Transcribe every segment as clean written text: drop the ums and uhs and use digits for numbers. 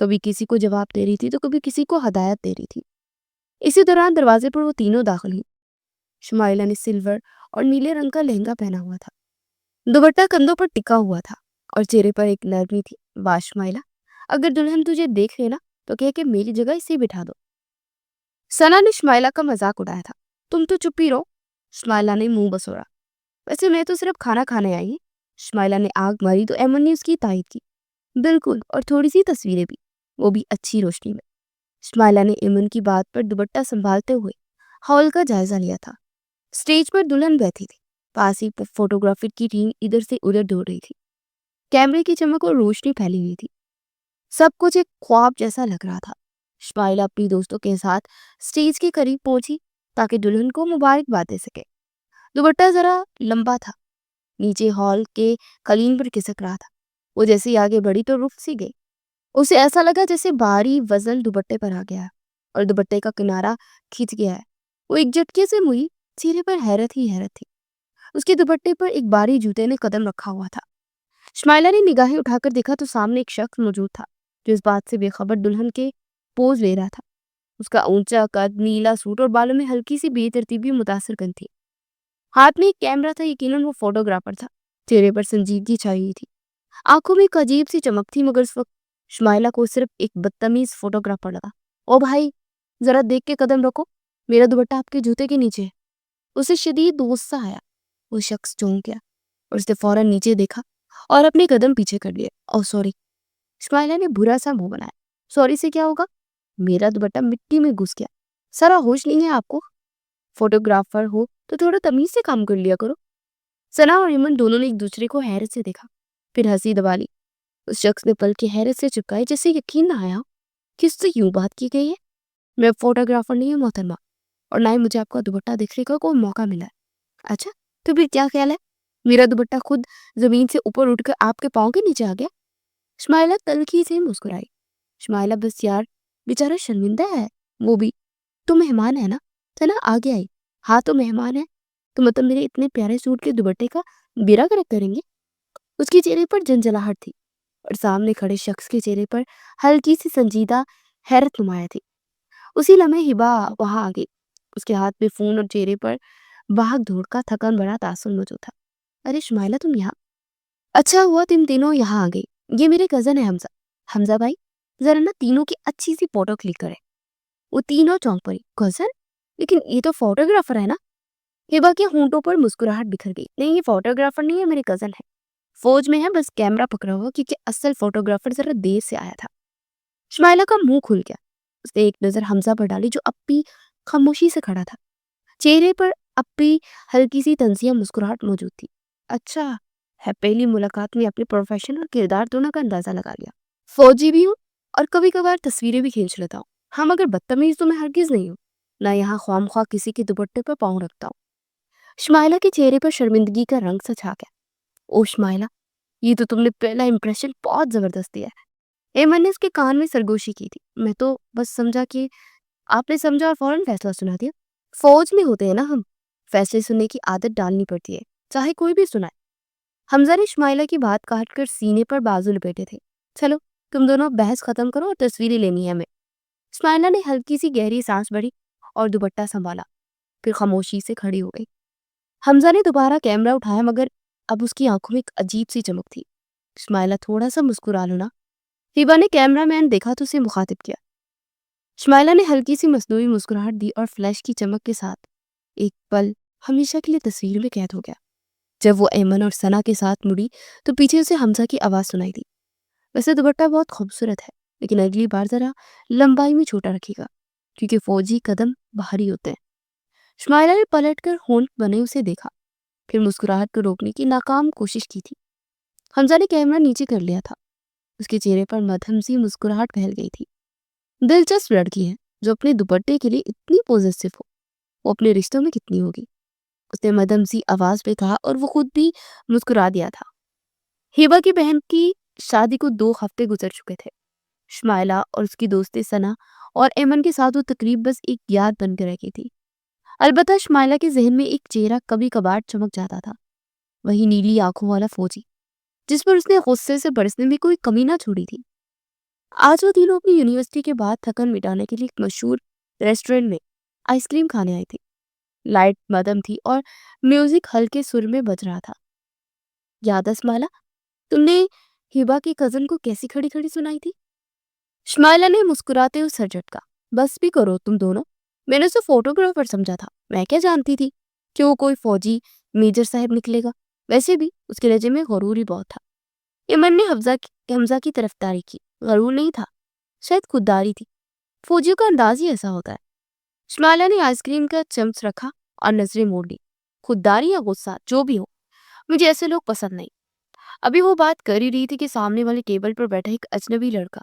کبھی کسی کو جواب دے رہی تھی تو کبھی کسی کو ہدایت دے رہی تھی۔ اسی دوران دروازے پر وہ تینوں داخل ہوئی۔ شمائلہ نے سلور اور نیلے رنگ کا لہنگا پہنا ہوا تھا، دوپٹہ کندھوں پر ٹکا ہوا تھا اور چہرے پر ایک نرمی تھی۔ واہ شمائلہ، اگر دلہن تجھے دیکھ لے نا تو کہہ کہ میری جگہ اسے بٹھا دو۔ ثنا نے شمائلہ کا مذاق اڑایا تھا۔ تم تو چپ ہی رہو، شمائلہ نے منہ بسوڑا۔ ویسے میں تو صرف کھانا کھانے آئی ہوں۔ شمائلہ نے آنکھ ماری تو ایمن نے اس کی تائید کی۔ بالکل، اور تھوڑی سی تصویریں بھی، وہ بھی اچھی روشنی میں۔ شمائلہ نے ایمن کی بات پر دوپٹہ سنبھالتے ہوئے ہال کا جائزہ لیا تھا۔ سٹیج پر دلہن بیٹھی تھی، پاس ہی فوٹوگرافر کی ٹیم ادھر سے ادھر دوڑ رہی تھی۔ کیمرے کی چمک اور روشنی پھیلی ہوئی تھی، سب کچھ ایک خواب جیسا لگ رہا تھا۔ شمائلہ اپنی دوستوں کے ساتھ سٹیج کے قریب پہنچی تاکہ دلہن کو مبارکباد دے سکے۔ دوپٹہ ذرا لمبا تھا، نیچے ہال کے قالین پر کھسک رہا تھا۔ وہ جیسے آگے بڑھی تو رک سی گئی۔ اسے ایسا لگا جیسے بھاری وزن دوپٹے پر آ گیا ہے اور دوپٹے کا کنارہ کھچ گیا ہے۔ وہ ایک جھٹکے سے مڑی، چہرے پر حیرت ہی حیرت تھی۔ اس کے دوپٹے پر ایک بھاری جوتے نے قدم رکھا ہوا تھا۔ شمائلہ نے نگاہیں اٹھا کر دیکھا تو سامنے ایک شخص موجود تھا جو اس بات سے بے خبر دلہن کے پوز لے رہا تھا۔ اس کا اونچا قد، نیلا سوٹ اور بالوں میں ہلکی سی بے ترتیبی متاثر کن تھی۔ ہاتھ میں ایک کیمرہ تھا، یقیناً وہ فوٹوگرافر تھا۔ چہرے پر سنجیدگی چھائی ہوئی تھی، آنکھوں میں ایک عجیب سی چمک تھی، مگر اس وقت شمائلہ کو صرف ایک بدتمیز فوٹوگرافر لگا۔ او بھائی، ذرا دیکھ کے قدم رکھو، میرا دوپٹہ آپ کے جوتے کے نیچے ہے۔ اسے شدید غصہ آیا۔ وہ شخص چونک گیا اور اس نے فوراً نیچے دیکھا اور اپنے قدم پیچھے کر لیے۔ او سوری، شمائلہ نے برا سا منہ بنایا۔ سوری سے کیا ہوگا، میرا دوپٹہ مٹی میں گھس گیا، سارا ہوش نہیں ہے آپ کو؟ فوٹوگرافر ہو تو تھوڑا تمیز سے کام کر لیا کرو۔ ثنا اور ایمن دونوں نے ایک دوسرے کو حیرت سے دیکھا، پھر ہنسی دبا لی۔ اس شخص نے پلکیں حیرت سے چپکائی، جیسے یقین نہ آیا کہ اس سے یوں بات کی گئی ہے۔ میں فوٹوگرافر نہیں ہوں محترمہ، اور نہ ہی مجھے آپ کا دوپٹہ دیکھنے کا کوئی موقع ملا ہے۔ اچھا، تو پھر کیا خیال ہے، میرا دوپٹہ خود زمین سے اوپر اٹھ کر آپ کے پاؤں کے نیچے آ گیا؟ شمائلہ تلخی سے مسکرائی۔ شمائلہ بس یار، بیچارہ شرمندہ ہے وہ بھی۔ تو مہمان ہے نا؟ ثنا آگے آئی۔ ہاں تو مہمان ہے، تو مطلب میرے اتنے پیارے سوٹ کے دوپٹے کا بیرا گرک کریں گے؟ اس کے چہرے پر جنجلاہٹ تھی اور سامنے کھڑے شخص کے چہرے پر ہلکی سی سنجیدہ حیرت نمایاں تھی۔ اسی لمحے ہبا وہاں آ گئی۔ اس کے ہاتھ میں فون اور چہرے پر بھاگ دوڑ کا تھکن بھرا تاثر موجود تھا۔ ارے شمائلہ، تم یہاں؟ اچھا ہوا تم تینوں یہاں آ گئی۔ یہ میرے کزن ہے حمزہ۔ حمزہ بھائی، ذرا نا تینوں کی اچھی سی فوٹو کلک کرے۔ وہ تینوں چونک پڑی۔ کزن؟ لیکن یہ تو فوٹوگرافر ہے نا؟ ہبا کے ہونٹوں پر مسکراہٹ بکھر گئی۔ نہیں، یہ فوٹوگرافر نہیں ہے، میرے کزن ہے، فوج میں ہے، بس کیمرہ پکڑا ہوا کیونکہ اصل فوٹوگرافر ذرا دیر سے آیا تھا۔ شمائلہ کا منہ کھل گیا۔ اس نے ایک نظر حمزہ پر ڈالی جو اب بھی خاموشی سے کھڑا تھا، چہرے پر اب بھی ہلکی سی طنزیہ مسکراہٹ موجود تھی۔ اچھا ہے، پہلی ملاقات میں اپنے پروفیشن اور کردار دونوں کا اندازہ لگا لیا۔ فوجی بھی ہوں اور کبھی کبھار تصویریں بھی کھینچ لیتا ہوں، ہاں مگر بدتمیز تو میں ہرگز نہیں ہوں، نہ یہاں خواہ مخواہ کسی کے دوپٹے پر پاؤں رکھتا ہوں۔ شمائلہ کے چہرے پر شرمندگی کا رنگ سا چھا گیا۔ او شمائلہ، یہ تو تم نے پہلا امپریشن بہت زبردست دیا ہے۔ ایمن نے اس کے کان میں سرگوشی کی تھی۔ میں تو بس سمجھا کہ آپ نے سمجھا اور فوراً فیصلہ سنا دیا۔ فوج میں ہوتے ہیں نا ہم، فیصلے سننے کی عادت ڈالنی پڑتی ہے، چاہے کوئی بھی سنائے۔ حمزہ نے شمائلہ کی بات کاٹ کر سینے پر بازو لپیٹے تھے۔ چلو تم دونوں بحث ختم کرو اور تصویریں لینی ہے ہمیں۔ شمائلہ نے ہلکی سی گہری سانس بھری اور دوپٹہ سنبھالا، پھر خاموشی سے کھڑی ہو گئی۔ حمزہ نے دوبارہ کیمرہ اٹھایا، مگر اب اس کی آنکھوں میں ایک عجیب سی چمک تھی۔ شمائلہ تھوڑا سا مسکرا لو نا۔ ہبا نے کیمرہ مین دیکھا تو اسے مخاطب کیا۔ شمائلہ نے ہلکی سی مصنوعی مسکراہٹ دی اور فلیش کی چمک کے ساتھ ایک پل ہمیشہ کے لیے تصویر میں قید ہو گیا۔ جب وہ ایمن اور ثنا کے ساتھ مڑی تو پیچھے سے حمزہ کی آواز سنائی دی۔ ویسے دوپٹہ بہت خوبصورت ہے، لیکن اگلی بار ذرا لمبائی میں چھوٹا رکھے گا کیونکہ فوجی قدم بھاری ہوتے ہیں۔ شمائلہ نے پلٹ کر ہونٹ بنے اسے دیکھا، پھر مسکراہٹ کو روکنے کی ناکام کوشش کی تھی۔ حمزہ نے کیمرہ نیچے کر لیا تھا، اس کے چہرے پر مدھم سی مسکراہٹ پھیل گئی تھی۔ دلچسپ لڑکی ہے جو اپنے دوپٹے کے لیے اتنی پوزیسو ہو، وہ اپنے رشتوں میں کتنی ہوگی، اس نے مدھم سی آواز پہ کہا اور وہ خود بھی مسکرا دیا تھا۔ ہبا کی بہن کی شادی کو 2 ہفتے گزر چکے تھے۔ شمائلہ اور اس کی دوستیں ثنا اور ایمن کے ساتھ وہ تقریب بس ایک یاد بن کر رہ گئی تھی۔ البتہ شمائلہ کے ذہن میں ایک چہرہ کبھی کبھار چمک جاتا تھا، وہی نیلی آنکھوں والا فوجی جس پر اس نے غصے سے برسنے میں کوئی کمی نہ چھوڑی تھی۔ آج وہ تینوں اپنی یونیورسٹی کے بعد تھکن مٹانے کے لیے ایک مشہور ریسٹورینٹ میں آئس کریم کھانے آئی تھی۔ لائٹ مدم تھی اور میوزک ہلکے سر میں بج رہا تھا۔ یاد ہے اسمائلہ، تم نے ہبا کی کزن کو کیسی کھڑی کھڑی سنائی تھی؟ شمائلہ نے مسکراتے ہوئے سر جھٹکا۔ بس بھی کرو تم دونوں، میں نے اسے فوٹوگرافر سمجھا تھا، میں کیا جانتی تھی کہ وہ کوئی فوجی میجر صاحب نکلے گا۔ ویسے بھی اس کے لہجے میں غرور ہی بہت تھا۔ ایمن نے حمزہ کی طرفداری کی۔ غرور نہیں تھا، شاید خودداری تھی۔ فوجیوں کا انداز ہی ایسا ہوتا ہے۔ شمائلہ نے آئس کریم کا چمچ رکھا اور نظریں موڑ لی۔ خودداری یا غصہ جو بھی ہو، مجھے ایسے لوگ پسند نہیں۔ ابھی وہ بات کر ہی رہی تھی کہ سامنے والے ٹیبل پر بیٹھا ایک اجنبی لڑکا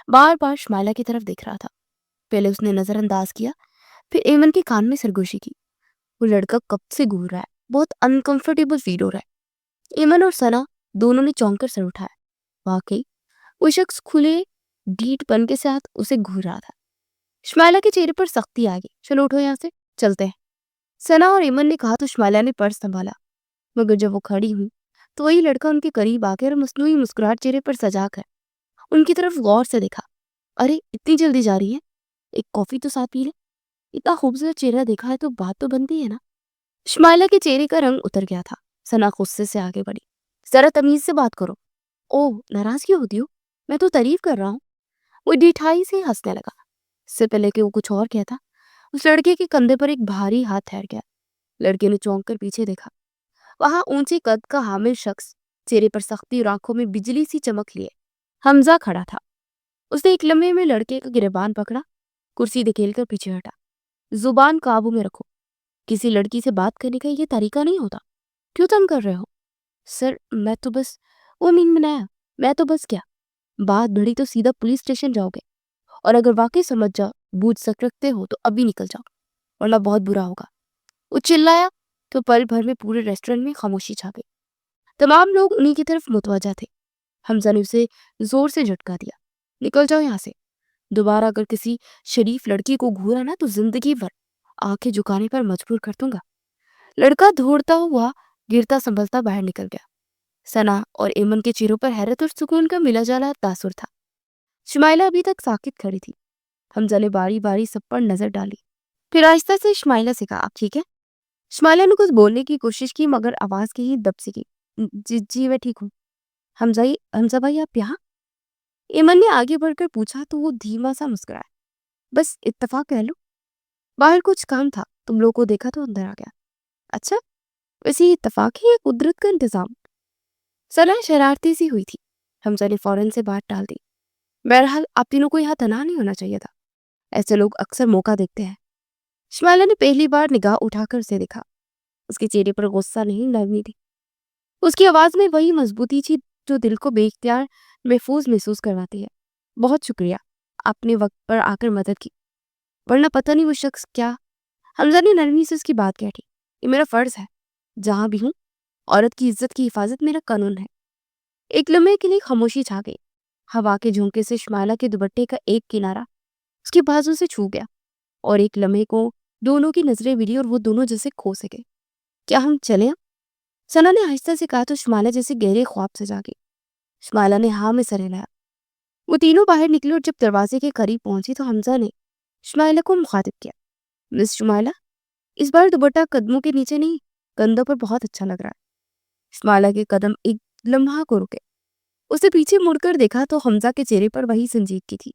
بار بار شمائلہ کی طرف دیکھ رہا تھا۔ پہلے اس نے نظر انداز کیا، پھر ایمن کے کان میں سرگوشی کی۔ وہ لڑکا کب سے گھور رہا ہے، بہت انکمفرٹیبل فیل ہو رہا ہے۔ ایمن اور ثنا دونوں نے چونک کر سر اٹھایا۔ واقعی وہ شخص کھلے ڈیٹ پن کے ساتھ اسے گھور رہا تھا۔ شمائلہ کے چہرے پر سختی آ گئی۔ چلو اٹھو یہاں سے، چلتے ہیں۔ ثنا اور ایمن نے کہا تو شمائلہ نے پرس سنبھالا، مگر جب وہ کھڑی ہوئی تو وہی لڑکا ان کے قریب آ کے اور مصنوعی مسکراہٹ چہرے پر سجا کر ان کی طرف غور سے دیکھا۔ ارے اتنی جلدی جا رہی ہے، ایک کافی تو ساتھ پی لے۔ اتنا خوبصورت چہرہ دیکھا ہے تو بات تو بنتی ہے نا۔ شمائلہ کے چہرے کا رنگ اتر گیا تھا۔ ثنا غصے سے آگے بڑھی، ذرا تمیز سے بات کرو۔ اوہ ناراض کیوں ہوتی ہو، میں تو تعریف کر رہا ہوں۔ وہ ڈھٹھائی سے ہنسنے لگا۔ اس سے پہلے کہ وہ کچھ اور کہتا، اس لڑکے کے کندھے پر ایک بھاری ہاتھ ٹھہر گیا۔ لڑکے نے چونک کر پیچھے دیکھا۔ وہاں اونچے قد کا حامل شخص، چہرے پر سختی اور آنکھوں میں بجلی سی چمک لیے حمزہ کھڑا تھا۔ اس نے ایک لمحے میں لڑکے کا گریبان پکڑا، کرسی دھکیل کر پیچھے ہٹا۔ زبان قابو میں رکھو، کسی لڑکی سے بات کرنے کا یہ طریقہ نہیں ہوتا۔ کیوں تنگ کر رہے ہو؟ سر میں تو بس وہ مین منایا، میں تو بس کیا، بات بڑھی تو سیدھا پولیس اسٹیشن جاؤ گے، اور اگر واقعی سمجھ جاؤ بوجھ سکتے ہو تو ابھی نکل جاؤ ورنہ بہت برا ہوگا۔ وہ چلایا تو پل بھر میں پورے ریسٹورنٹ میں خاموشی چھا گئی۔ تمام لوگ انہی کی طرف متوجہ تھے۔ حمزہ نے اسے زور سے جھٹکا دیا، نکل جاؤ یہاں سے، دوبارہ اگر کسی شریف لڑکی کو گھورا نا تو زندگی بھر آنکھیں جھکانے پر مجبور کر دوں گا۔ لڑکا دھوڑتا ہوا گرتا سنبھلتا باہر نکل گیا۔ ثنا اور ایمن کے چہروں پر حیرت اور سکون کا ملا جالا تاثر تھا۔ شمائلہ ابھی تک ساکت کھڑی تھی۔ حمزہ نے باری باری سب پر نظر ڈالی، پھر آہستہ سے شمائلہ سے کہا، آپ ٹھیک ہے؟ شمائلہ نے کچھ بولنے کی کوشش کی مگر آواز کی ہی دب سی کی، جی میں ٹھیک ہوں۔ حمزہ بھائی آپ یہاں؟ ایمن نے آگے بڑھ کر پوچھا تو وہ دھیما سا مسکرایا، بس اتفاق کہہ لو، باہر کچھ کام تھا، تم لوگ کو دیکھا تو اندر آ گیا۔ اچھا، ویسے یہ اتفاق ہے یا قدرت کا انتظام؟ ثنا شرارتی سی ہوئی تھی۔ حمزہ نے فوراً سے بات ٹال دی، بہرحال آپ تینوں کو یہاں تنہا نہیں ہونا چاہیے تھا، ایسے لوگ اکثر موقع دیکھتے ہیں۔ شمائلہ نے پہلی بار نگاہ اٹھا کر اسے دیکھا۔ اس کے چہرے پر غصہ نہیں، نرمی تھی۔ اس کی آواز میں وہی مضبوطی تھی جو دل کو بے اختیار محسوس کرواتی ہے۔ بہت شکریہ، آپ نے وقت پر آ کر مدد کی، ورنہ پتہ نہیں وہ شخص کیا۔ حمزہ نے نرمی سے اس کی بات کہی، یہ میرا فرض ہے، جہاں بھی ہوں عورت کی عزت کی حفاظت میرا قانون ہے۔ ایک لمحے کے لیے خاموشی چھا گئی۔ ہوا کے جھونکے سے شمائلہ کے دوپٹے کا ایک کنارہ اس کے بازو سے چھو گیا، اور ایک لمحے کو دونوں کی نظریں ملی اور وہ دونوں جیسے کھو سے گئے۔ کیا ہم چلیں؟ ثنا نے آہستہ سے کہا تو شمائلہ جیسے گہرے خواب سے جاگی۔ شمائلہ نے ہاں میں سر ہلایا۔ وہ تینوں باہر نکلے اور جب دروازے کے قریب پہنچی تو حمزہ نے شمائلہ کو مخاطب کیا، مس شمائلہ، اس بار دوپٹہ قدموں کے نیچے نہیں، کندھوں پر بہت اچھا لگ رہا ہے۔ شمائلہ کے قدم ایک لمحہ کو رکے۔ اسے پیچھے مڑ کر دیکھا تو حمزہ کے چہرے پر وہی سنجیدگی تھی،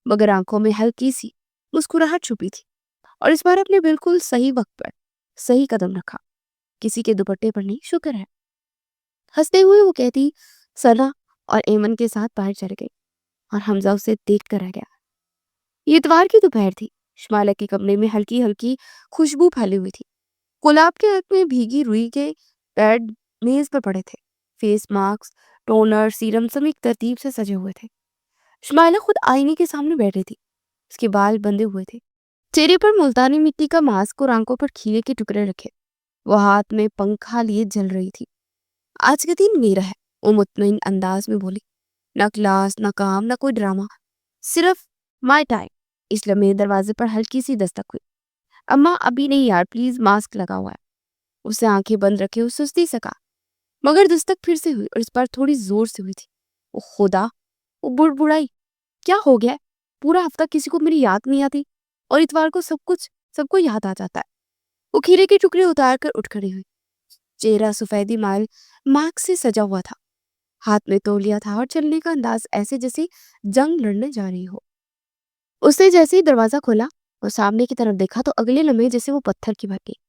مگر آنکھوں میں ہلکی سی مسکراہٹ چھپی تھی، اور اس بار اپنے بالکل صحیح وقت پر صحیح قدم رکھا، کسی کے دوپٹے پر نہیں، شکر ہے۔ ہنستے ہوئے وہ کہتی ثنا اور ایمن کے ساتھ باہر چل گئی، اور حمزہ اسے دیکھ کر رہ گیا۔ یہ اتوار کی دوپہر تھی۔ شمائلہ کے کمرے میں ہلکی ہلکی خوشبو پھیلی ہوئی تھی۔ گلاب کے حق میں بھیگی روئی کے پیڈ میز پر پڑے تھے۔ فیس ماسک، ٹونر، سیرم سب ایک ترتیب سے سجے ہوئے تھے۔ شمائلہ خود آئینے کے سامنے بیٹھی تھی، اس کے بال بندھے ہوئے تھے، چہرے پر ملتانی مٹی کا ماسک اور آنکھوں پر کھیرے کے ٹکڑے رکھے۔ وہ ہاتھ میں پنکھا لیے جل رہی تھی۔ آج کا دن میرا ہے، وہ مطمئن انداز میں بولی، نہ کلاس، نہ کام، نہ کوئی ڈرامہ، صرف مائی ٹائم۔ اس لمحے دروازے پر ہلکی سی دستک ہوئی۔ اماں ابھی نہیں یار، پلیز، ماسک لگا ہوا ہے۔ اسے آنکھیں بند رکھے وہ سستی سے کہا، مگر دستک پھر سے ہوئی اور اس بار تھوڑی زور سے ہوئی تھی۔ وہ خدا، وہ بڑبڑائی، کیا ہو گیا ہے؟ پورا ہفتہ کسی کو میری یاد نہیں آتی اور اتوار کو سب کو یاد آ جاتا ہے۔ وہ کھیرے کے ٹکڑے اتار کر اٹھ کھڑی ہوئی، چہرہ سفیدی مائل ماسک سے سجا ہوا تھا، ہاتھ میں تولیہ تھا اور چلنے کا انداز ایسے جیسے جنگ لڑنے جا رہی ہو۔ اس نے جیسے ہی دروازہ کھولا اور سامنے کی طرف دیکھا تو اگلے لمحے جیسے وہ پتھر کی بن گئی۔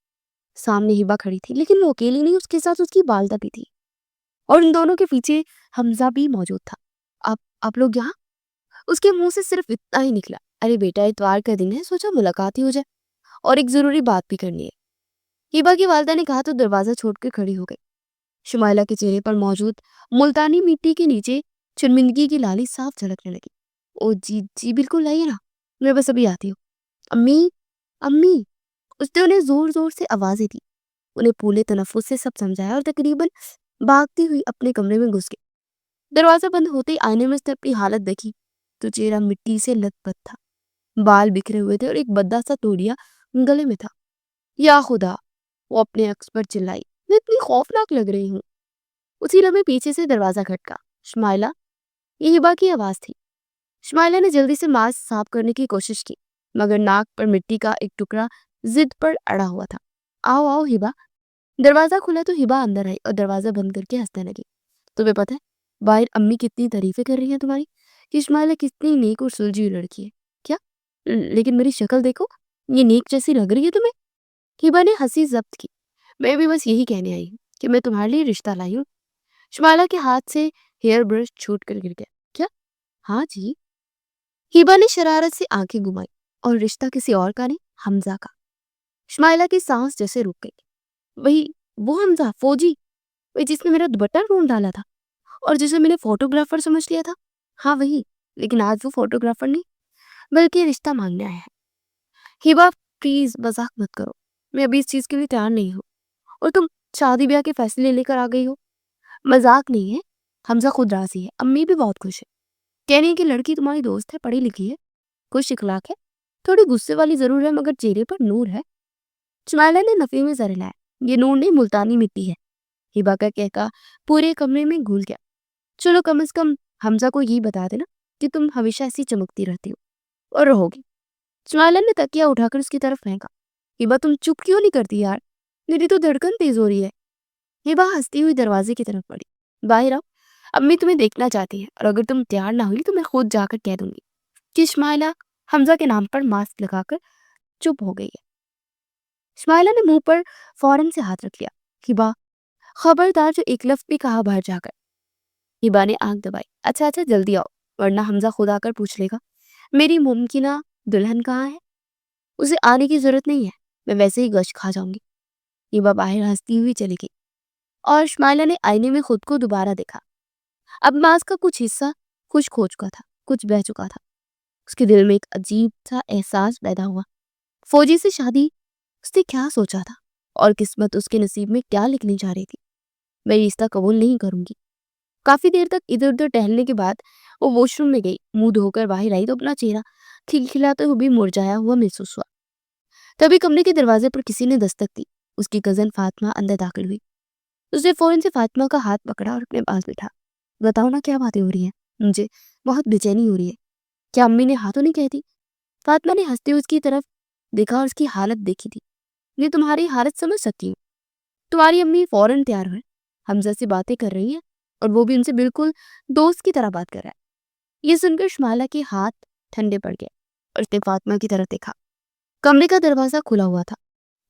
سامنے ہبا کھڑی تھی، لیکن وہ اکیلی نہیں، اس کے ساتھ اس کی والدہ بھی تھی اور ان دونوں کے پیچھے حمزہ بھی موجود تھا۔ آپ لوگ یہاں؟ اس کے منہ سے صرف اتنا ہی نکلا، ارے بیٹا اتوار کا دن ہے، سوچا ملاقات ہی ہو جائے اور ایک ضروری بات بھی کرنی ہے، ہبا کی والدہ نے کہا تو دروازہ چھوڑ کر کھڑی ہو گئی۔ شمائلہ کے چہرے پر موجود ملتانی مٹی کے نیچے شرمندگی کی لالی صاف جھلکنے لگی۔ او جی بالکل لائیے نا، میں بس ابھی آتی ہوں۔ امی امی، اس نے انہیں زور زور سے آوازیں دی، انہیں پورے تنفس سے سب سمجھایا اور تقریباً بھاگتی ہوئی اپنے کمرے میں گھس گئی۔ دروازہ بند ہوتے ہی آئینے میں اس نے اپنی حالت دیکھی تو چہرہ مٹی سے لت پت تھا، بال بکھرے ہوئے تھے اور ایک بدا سا توڑیا گلے میں تھا۔ یا خدا، وہ اپنے عکس پر چلائی، میں اتنی خوفناک لگ رہی ہوں۔ اسی لمحے پیچھے سے دروازہ کھٹکا۔ شمائلہ، یہ ہبا کی آواز تھی۔ شمائلہ نے جلدی سے ماسک صاف کرنے کی کوشش کی، مگر ناک پر مٹی کا ایک ٹکڑا ضد پر اڑا ہوا تھا۔ آؤ آؤ ہبا۔ دروازہ کھلا تو ہبا اندر آئی اور دروازہ بند کر کے ہنسنے لگی۔ تمہیں پتہ ہے باہر امی کتنی تعریفیں کر رہی ہیں تمہاری، کہ شمائلہ کتنی نیک اور سلجھی ہوئی لڑکی ہے۔ کیا؟ لیکن میری شکل دیکھو، یہ نیک جیسی لگ رہی ہے تمہیں؟ ہبا نے ہنسی ضبط کی۔ میں بھی بس یہی کہنے آئی ہوں کہ میں تمہارے لیے رشتہ لائی ہوں۔ شمائلہ کے ہاتھ سے ہیئر برش چھوٹ کر گر گیا۔ کیا؟ ہاں جی۔ ہبا نے شرارت سے آنکھیں گھمائی، اور رشتہ کسی اور کا نہیں، حمزہ کا۔ شمائلہ کی سانس جیسے رک گئی۔ وہی وہ حمزہ فوجی، وہی جس نے میرا دوپٹہ ڈھونڈ ڈالا تھا اور جسے میں نے فوٹوگرافر سمجھ لیا تھا۔ ہاں وہی، لیکن آج وہ فوٹوگرافر نہیں بلکہ رشتہ مانگنے آیا ہے۔ ہبا پلیز مذاق مت کرو، میں ابھی اس چیز کے لیے تیار نہیں ہوں، اور تم شادی بیاہ کے فیصلے لے کر آ گئی ہو۔ مذاق نہیں ہے، حمزہ خود راضی ہے، امی بھی بہت خوش ہے، کہہ رہی ہے کہ لڑکی تمہاری دوست ہے، پڑھی لکھی ہے، خوش اخلاق ہے، تھوڑی غصے والی ضرور ہے مگر چہرے پر نور ہے۔ شمائلہ نے نفی میں سر ہلایا۔ یہ نور نہیں، ملتانی مٹی ہے۔ ہبا کا کہکا پورے کمرے میں گھول گیا۔ چلو کم از کم حمزہ کو یہ بتا دینا کہ تم ہمیشہ ایسی چمکتی رہتی ہو اور رہو گی۔ شمائلہ نے تکیہ اٹھا کر اس کی طرف پھینکا۔ ہبا تم چپ کیوں نہیں کرتی یار، میری تو دھڑکن تیز ہو رہی ہے۔ ہبا ہنستی ہوئی دروازے کی طرف بڑھی۔ باہر آؤ، امی تمہیں دیکھنا چاہتی ہیں، اور اگر تم تیار نہ ہوئی تو میں خود جا کر کہہ دوں گی کہ شمائلہ حمزہ کے نام پر ماسک لگا کر چپ ہو گئی ہے۔ شمائلہ نے منہ پر فوراً سے ہاتھ رکھ لیا۔ ہبا خبردار جو ایک لفظ بھی کہا باہر جا کر۔ ہبا نے آنکھ دبائی۔ اچھا جلدی آؤ، ورنہ حمزہ خود آ کر پوچھ لے گا میری ممکنہ دلہن کہاں ہے۔ اسے آنے کی ضرورت نہیں ہے، میں ویسے ہی گشت کھا جاؤں گی۔ ہبا باہر ہنستی ہوئی چلی گئی اور شمائلہ نے آئینے میں خود کو دوبارہ دیکھا۔ اب ماسک کا کچھ حصہ خشک ہو چکا تھا، کچھ بہہ چکا تھا۔ اس کے دل میں ایک عجیب سا احساس پیدا ہوا۔ فوجی سے شادی، اس نے کیا سوچا تھا اور قسمت اس کے نصیب میں کیا لکھنی چاہ رہی تھی۔ میں رشتہ قبول نہیں کروں گی۔ کافی دیر تک ادھر ادھر ٹہلنے کے بعد وہ واش روم میں گئی۔ منہ دھو کر باہر آئی تو اپنا چہرہ کھلکھلاتے ہوئے بھی مرجھایا ہوا محسوس ہوا۔ تبھی کمرے کے دروازے پر کسی نے دستک دی۔ اس کی کزن فاطمہ اندر داخل ہوئی۔ اس نے فوراً سے فاطمہ کا ہاتھ پکڑا اور اپنے پاس بٹھا۔ بتاؤ نا کیا باتیں ہو رہی ہیں، مجھے بہت بے چینی ہو رہی ہے۔ کیا امی نے ہاتھوں نہیں کہتی؟ فاطمہ نے ہنستے ہوئے اس کی طرف دیکھا اور اس کی حالت دیکھی تھی۔ میں تمہاری حالت سمجھ سکتی ہوں، تمہاری امی فوراً تیار ہوئے، حمزہ سے باتیں کر رہی ہیں اور وہ بھی ان سے بالکل دوست کی طرح بات کر رہا ہے۔ یہ سن کر شمائلہ کے ہاتھ ٹھنڈے پڑ گئے اور اس نے فاطمہ کی طرف دیکھا۔ کمرے کا دروازہ کھلا ہوا تھا۔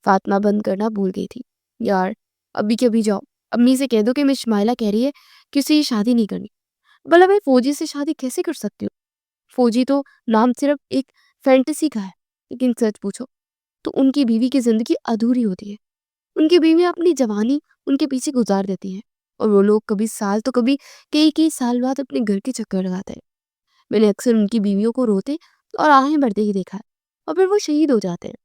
فاطمہ بند کرنا بھول گئی تھی۔ یار ابھی کے ابھی جاؤ، امی سے کہہ دو کہ میں شمائلہ کہہ رہی ہے کہ اسے یہ شادی نہیں کرنی۔ بھلا میں فوجی سے شادی کیسے کر سکتی ہوں؟ فوجی تو نام صرف ایک فینٹیسی کا ہے، لیکن سچ پوچھو تو ان کی بیوی کی زندگی ادھوری ہوتی ہے۔ ان کی بیویاں اپنی جوانی ان کے پیچھے گزار دیتی ہیں اور وہ لوگ کبھی سال تو کبھی کئی سال بعد اپنے گھر کے چکر لگاتے ہیں۔ میں نے اکثر ان کی بیویوں کو روتے اور آہیں بھرتے ہی دیکھا ہے، اور پھر وہ شہید ہو جاتے ہیں۔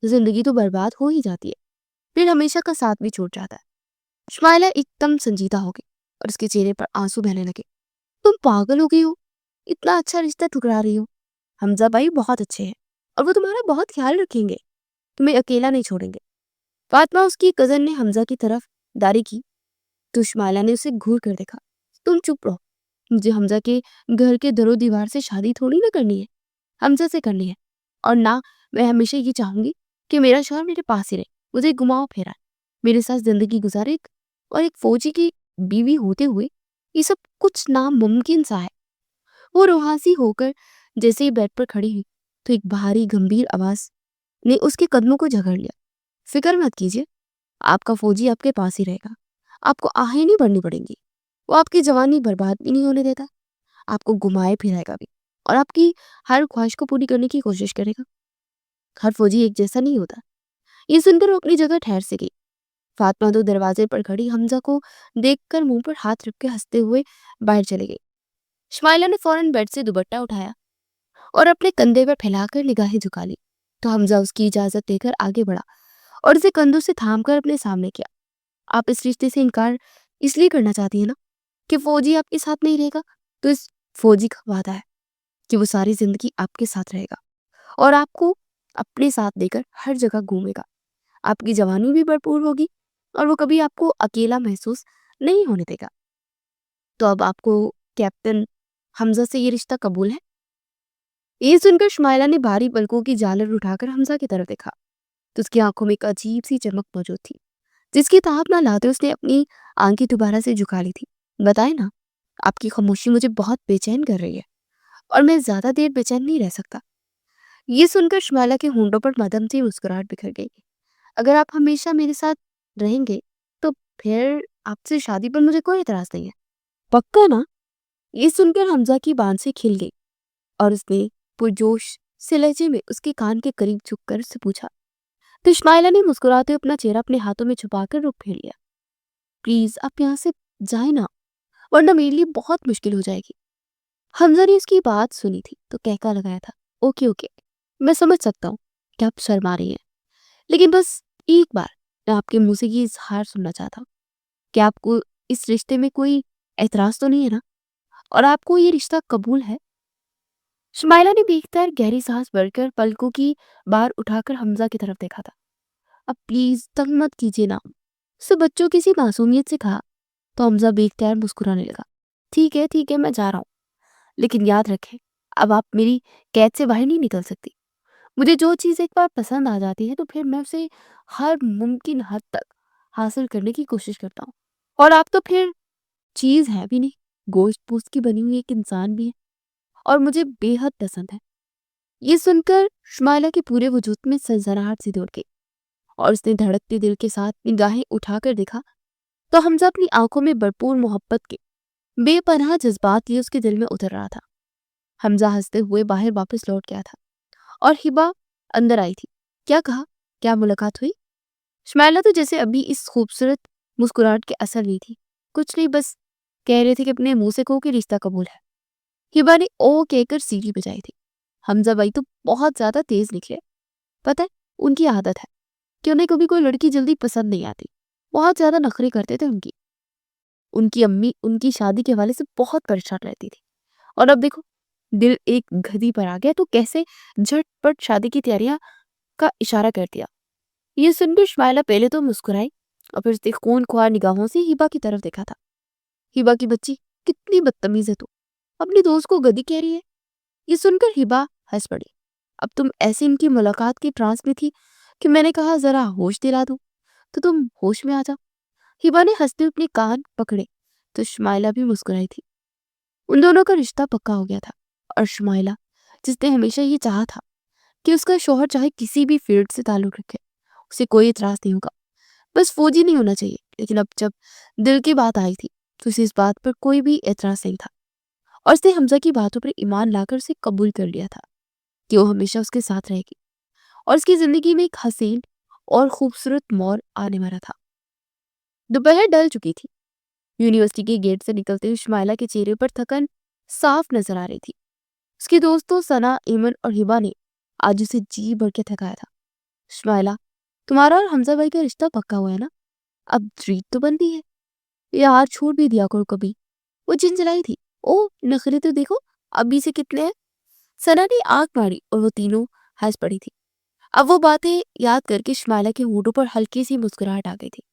زندگی تو برباد ہو ہی جاتی ہے، پھر ہمیشہ کا ساتھ بھی چھوٹ جاتا ہے۔ شمائلہ ایک دم سنجیدہ ہو گئی اور اس کے چہرے پر آنسو بہنے لگے۔ تم پاگل ہو گئی ہو، اتنا اچھا رشتہ ٹھکرا رہی ہو؟ حمزہ بھائی بہت اچھے ہیں اور وہ تمہارا بہت خیال رکھیں گے، تمہیں اکیلا نہیں چھوڑیں گے۔ فاطمہ اس کی کزن نے حمزہ کی طرف داری کی تو شمائلہ نے اسے گھور کر دیکھا۔ تم چپ رہو، مجھے حمزہ کے گھر کے در و دیوار سے شادی تھوڑی نہ کرنی ہے، حمزہ سے کرنی ہے، اور نہ میں ہمیشہ یہ چاہوں گی کہ میرا شوہر میرے پاس ہی رہے، مجھے گھماؤ پھرائے، میرے ساتھ زندگی گزارے، اور ایک فوجی کی بیوی ہوتے ہوئے یہ سب کچھ ناممکن سا ہے۔ وہ روحاسی ہو کر جیسے ہی بیڈ پر کھڑی ہوئی تو ایک بھاری گمبھیر آواز نے اس کے قدموں کو جھگڑ لیا۔ فکر مت کیجیے، آپ کا فوجی آپ کے پاس ہی رہے گا، آپ کو آہیں نہیں بھرنی پڑیں گی، وہ آپ کی جوانی برباد بھی نہیں ہونے دیتا، آپ کو گھمائے پھرائے گا بھی، اور آپ کی ہر خواہش کو پوری کرنے کی کوشش کرے گا۔ ہر فوجی ایک جیسا نہیں ہوتا۔ یہ سن کر وہ اپنی جگہ ٹھہر سے گئی۔ فاطمہ تو دروازے پر کھڑی حمزہ کو دیکھ کر منہ پر ہاتھ رکھ کے ہنستے ہوئے باہر چلے گئی۔ شمائلہ نے فوراً بیڈ سے دوپٹہ اٹھایا اور اپنے کندھے پر پھیلا کر نگاہیں جھکا لی تو حمزہ اس کی اجازت دے کر آگے بڑھا اور اسے کندھوں سے تھام کر اپنے سامنے کیا۔ آپ اس رشتے سے انکار اس لیے کرنا چاہتی ہیں نا کہ فوجی آپ کے ساتھ نہیں رہے گا، تو اس فوجی کا وعدہ ہے کہ وہ ساری زندگی آپ کے ساتھ رہے گا اور آپ کو اپنے ساتھ لے کر ہر جگہ گھومے گا، آپ کی جوانی بھی بھرپور ہوگی اور وہ کبھی آپ کو اکیلا محسوس نہیں ہونے دے گا۔ تو اب آپ کو کیپٹن حمزہ سے یہ رشتہ قبول ہے؟ یہ سن کر شمائلہ نے بھاری پلکوں کی جالر اٹھا کر حمزہ کی طرف دیکھا تو اس کی آنکھوں میں ایک عجیب سی چمک موجود تھی جس کی تاب نہ لاتے اس نے اپنی آنکھیں دوبارہ سے جھکا لی تھی۔ بتائیں نا، آپ کی خاموشی مجھے بہت بے چین کر رہی ہے اور میں زیادہ دیر بے چین نہیں رہ سکتا۔ یہ سن کر شمائلہ کے ہونٹوں پر مدھم سی مسکراہٹ بکھر گئی۔ اگر آپ ہمیشہ میرے ساتھ رہیں گے تو پھر آپ سے شادی پر مجھے کوئی اعتراض نہیں ہے، پکا نا؟ یہ سن کر حمزہ کی باند سے کھل گئی اور اس نے پرجوش سے لہجے میں اس کے کان کے قریب جھک کر اس سے پوچھا تو شمائلہ نے مسکراتے اپنا چہرہ اپنے ہاتھوں میں چھپا کر رخ پھیر لیا۔ پلیز آپ یہاں سے جائیں نا، ورنہ میرے لیے بہت مشکل ہو جائے گی۔ حمزہ نے اس کی بات سنی تھی تو کہکا لگایا تھا، اوکے اوکے، میں سمجھ سکتا ہوں کہ آپ شرما رہی ہیں، لیکن بس ایک بار میں آپ کے منہ سے یہ اظہار سننا چاہتا ہوں کہ آپ کو اس رشتے میں کوئی اعتراض تو نہیں ہے نا، اور آپ کو یہ رشتہ قبول ہے؟ شمائلہ نے بیختار گہری سانس بھر کر پلکوں کی بار اٹھا کر حمزہ کی طرف دیکھا تھا۔ اب پلیز تنگ مت کیجیے نا، سب بچوں کی سی معصومیت سے کہا تو حمزہ بیختار مسکرانے لگا۔ ٹھیک ہے میں جا رہا ہوں، لیکن یاد رکھیں اب آپ میری قید سے باہر نہیں نکل سکتی۔ مجھے جو چیز ایک بار پسند آ جاتی ہے تو پھر میں اسے ہر ممکن حد تک حاصل کرنے کی کوشش کرتا ہوں، اور آپ تو پھر چیز ہے بھی نہیں، گوشت پوست کی بنی ہوئی ایک انسان بھی ہے اور مجھے بے حد پسند ہے۔ یہ سن کر شمائلہ کے پورے وجود میں سنسناہٹ سی دوڑ گئی اور اس نے دھڑکتے دل کے ساتھ نگاہیں اٹھا کر دیکھا تو حمزہ اپنی آنکھوں میں بھرپور محبت کے بے پناہ جذبات لیے اس کے دل میں اتر رہا تھا۔ حمزہ ہنستے ہوئے باہر واپس لوٹ گیا تھا اور ہبا اندر آئی تھی۔ کیا کہا؟ کیا ملاقات ہوئی؟ شمائلہ تو جیسے ابھی اس خوبصورت مسکراہٹ کے اثر نہیں تھی، کچھ نہیں، بس کہہ رہے تھے کہ اپنے منہ سے کہو کہ رشتہ قبول ہے۔ ہبا نے او کہہ کر سیڑھی بجائی تھی۔ حمزہ بھائی تو بہت زیادہ تیز نکلے، پتہ ہے ان کی عادت ہے کہ انہیں کبھی کوئی لڑکی جلدی پسند نہیں آتی، بہت زیادہ نخرے کرتے تھے۔ ان کی امی ان کی شادی کے حوالے سے بہت پریشان رہتی تھی، اور اب دیکھو دل ایک گدی پر آ گیا تو کیسے جھٹ پٹ شادی کی تیاریاں کا اشارہ کر دیا۔ یہ سن کر شمائلہ پہلے تو مسکرائی اور پھر اس نے خون خوار نگاہوں سے ہبا کی طرف دیکھا تھا۔ ہبا کی بچی، کتنی بدتمیز ہے تو، اپنی دوست کو گدی کہہ رہی ہے۔ یہ سن کر ہبا ہنس پڑی۔ اب تم ایسی ان کی ملاقات کی ٹرانس میں تھی کہ میں نے کہا ذرا ہوش دلا دوں تو تم ہوش میں آ جاؤ۔ ہبا نے ہنستے اپنے کان پکڑے تو شمائلہ بھی مسکرائی تھی۔ ان دونوں کا رشتہ پکا ہو گیا تھا اور شمائلہ جس نے ہمیشہ یہ چاہا تھا کہ اس کا شوہر چاہے کسی بھی فیلڈ سے تعلق رکھے اسے کوئی اعتراض نہیں ہوگا، بس فوجی نہیں ہونا چاہیے، لیکن اب جب دل کی بات آئی تھی تو اسے اس بات پر کوئی بھی اعتراض نہیں تھا، اور اس نے حمزہ کی باتوں پر ایمان لا کر اسے قبول کر لیا تھا کہ وہ ہمیشہ اس کے ساتھ رہے گی، اور اس کی زندگی میں ایک حسین اور خوبصورت مور آنے والا تھا۔ دوپہر ڈل چکی تھی۔ یونیورسٹی کے گیٹ سے نکلتے ہوئے شمائلہ کے چہرے پر تھکن صاف نظر آ رہی تھی۔ اس کی دوستوں ثنا، ایمن اور ہبا نے آج اسے جی بھر کے تھکایا تھا۔ شمائلہ، تمہارا اور حمزہ بھائی کا رشتہ پکا ہوا ہے نا، اب ٹریٹ تو بنتی ہے، یار چھوڑ بھی دیا کرو کبھی۔ وہ چنچلائی تھی۔ او نخرے تو دیکھو ابھی سے کتنے ہیں۔ ثنا نے آنکھ ماری اور وہ تینوں ہنس پڑی تھی۔ اب وہ باتیں یاد کر کے شمائلہ کے ہونٹوں پر ہلکی سی مسکراہٹ آ گئی تھی،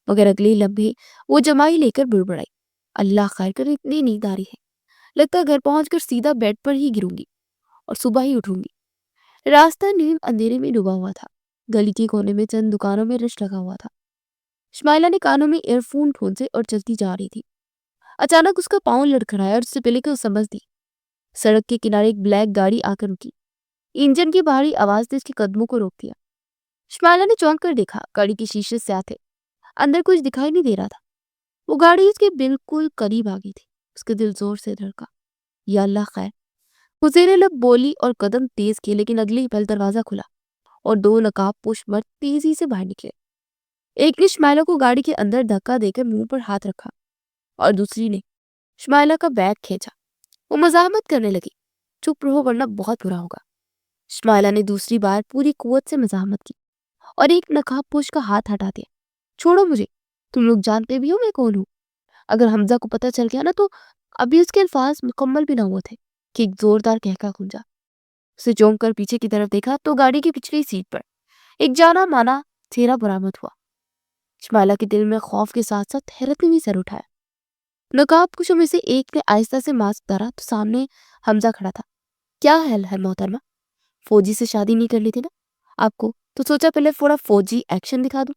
مگر اگلے لمحے وہ جمائی لے کر بڑبڑائی، اللہ خیر کرے اتنی نیند آ رہی ہے۔ لگتا ہے گھر پہنچ کر سیدھا بیڈ پر ہی گروں گی اور صبح ہی اٹھوں گی۔ راستہ نیم اندھیرے میں ڈوبا ہوا تھا۔ گلی کے کونے میں چند دکانوں میں رش لگا ہوا تھا۔ شمائلہ نے کانوں میں ایئر فون ٹھونسے اور چلتی جا رہی تھی۔ اچانک اس کا پاؤں لڑکھڑایا اور اس سے پہلے کہ وہ سمجھ دی، سڑک کے کنارے ایک بلیک گاڑی آ کر رکی۔ انجن کی بھاری آواز نے اس کے قدموں کو روک دیا۔ شمائلہ نے چونک کر دیکھا، گاڑی کے شیشے سیاہ تھے، اندر کچھ دکھائی نہیں دے رہا تھا۔ وہ گاڑی اس کے بالکل قریب آ گئی تھی۔ اس کا دل زور سے دھڑکا۔ یا اللہ خیر، وہ زیر لب بولی اور قدم تیز کیے، لیکن اگلے ہی پل دروازہ کھلا اور دو نقاب پوش مرد تیزی سے باہر نکلے۔ ایک نے شمائلہ کو گاڑی کے اندر دھکا دے کر منہ پر ہاتھ رکھا اور دوسری نے شمائلہ کا بیگ کھینچا۔ وہ مزاحمت کرنے لگی، چپ رہو ورنہ بہت برا ہوگا۔ شمائلہ نے دوسری بار پوری قوت سے مزاحمت کی اور ایک نقاب پوش کا ہاتھ ہٹا دیا۔ چھوڑو مجھے، تم لوگ جانتے بھی ہو میں کون ہوں؟ اگر حمزہ کو پتہ چل گیا نا تو ابھی اس کے الفاظ مکمل بھی نہ ہوئے تھے کہ ایک زوردار کہکا گونجا۔ اسے چونک کر پیچھے کی طرف دیکھا تو گاڑی کی پچھلی سیٹ پر ایک جانا مانا چہرہ برآمد ہوا۔ شمائلہ کے دل میں خوف کے ساتھ ساتھ حیرت نے بھی سر اٹھایا۔ نقاب پوشوں میں سے ایک نے آہستہ سے ماسک اتارا تو سامنے حمزہ کھڑا تھا۔ کیا حال ہے محترمہ؟ فوجی سے شادی نہیں کر لی تھی نا آپ کو، تو سوچا پہلے تھوڑا فوجی ایکشن دکھا دوں۔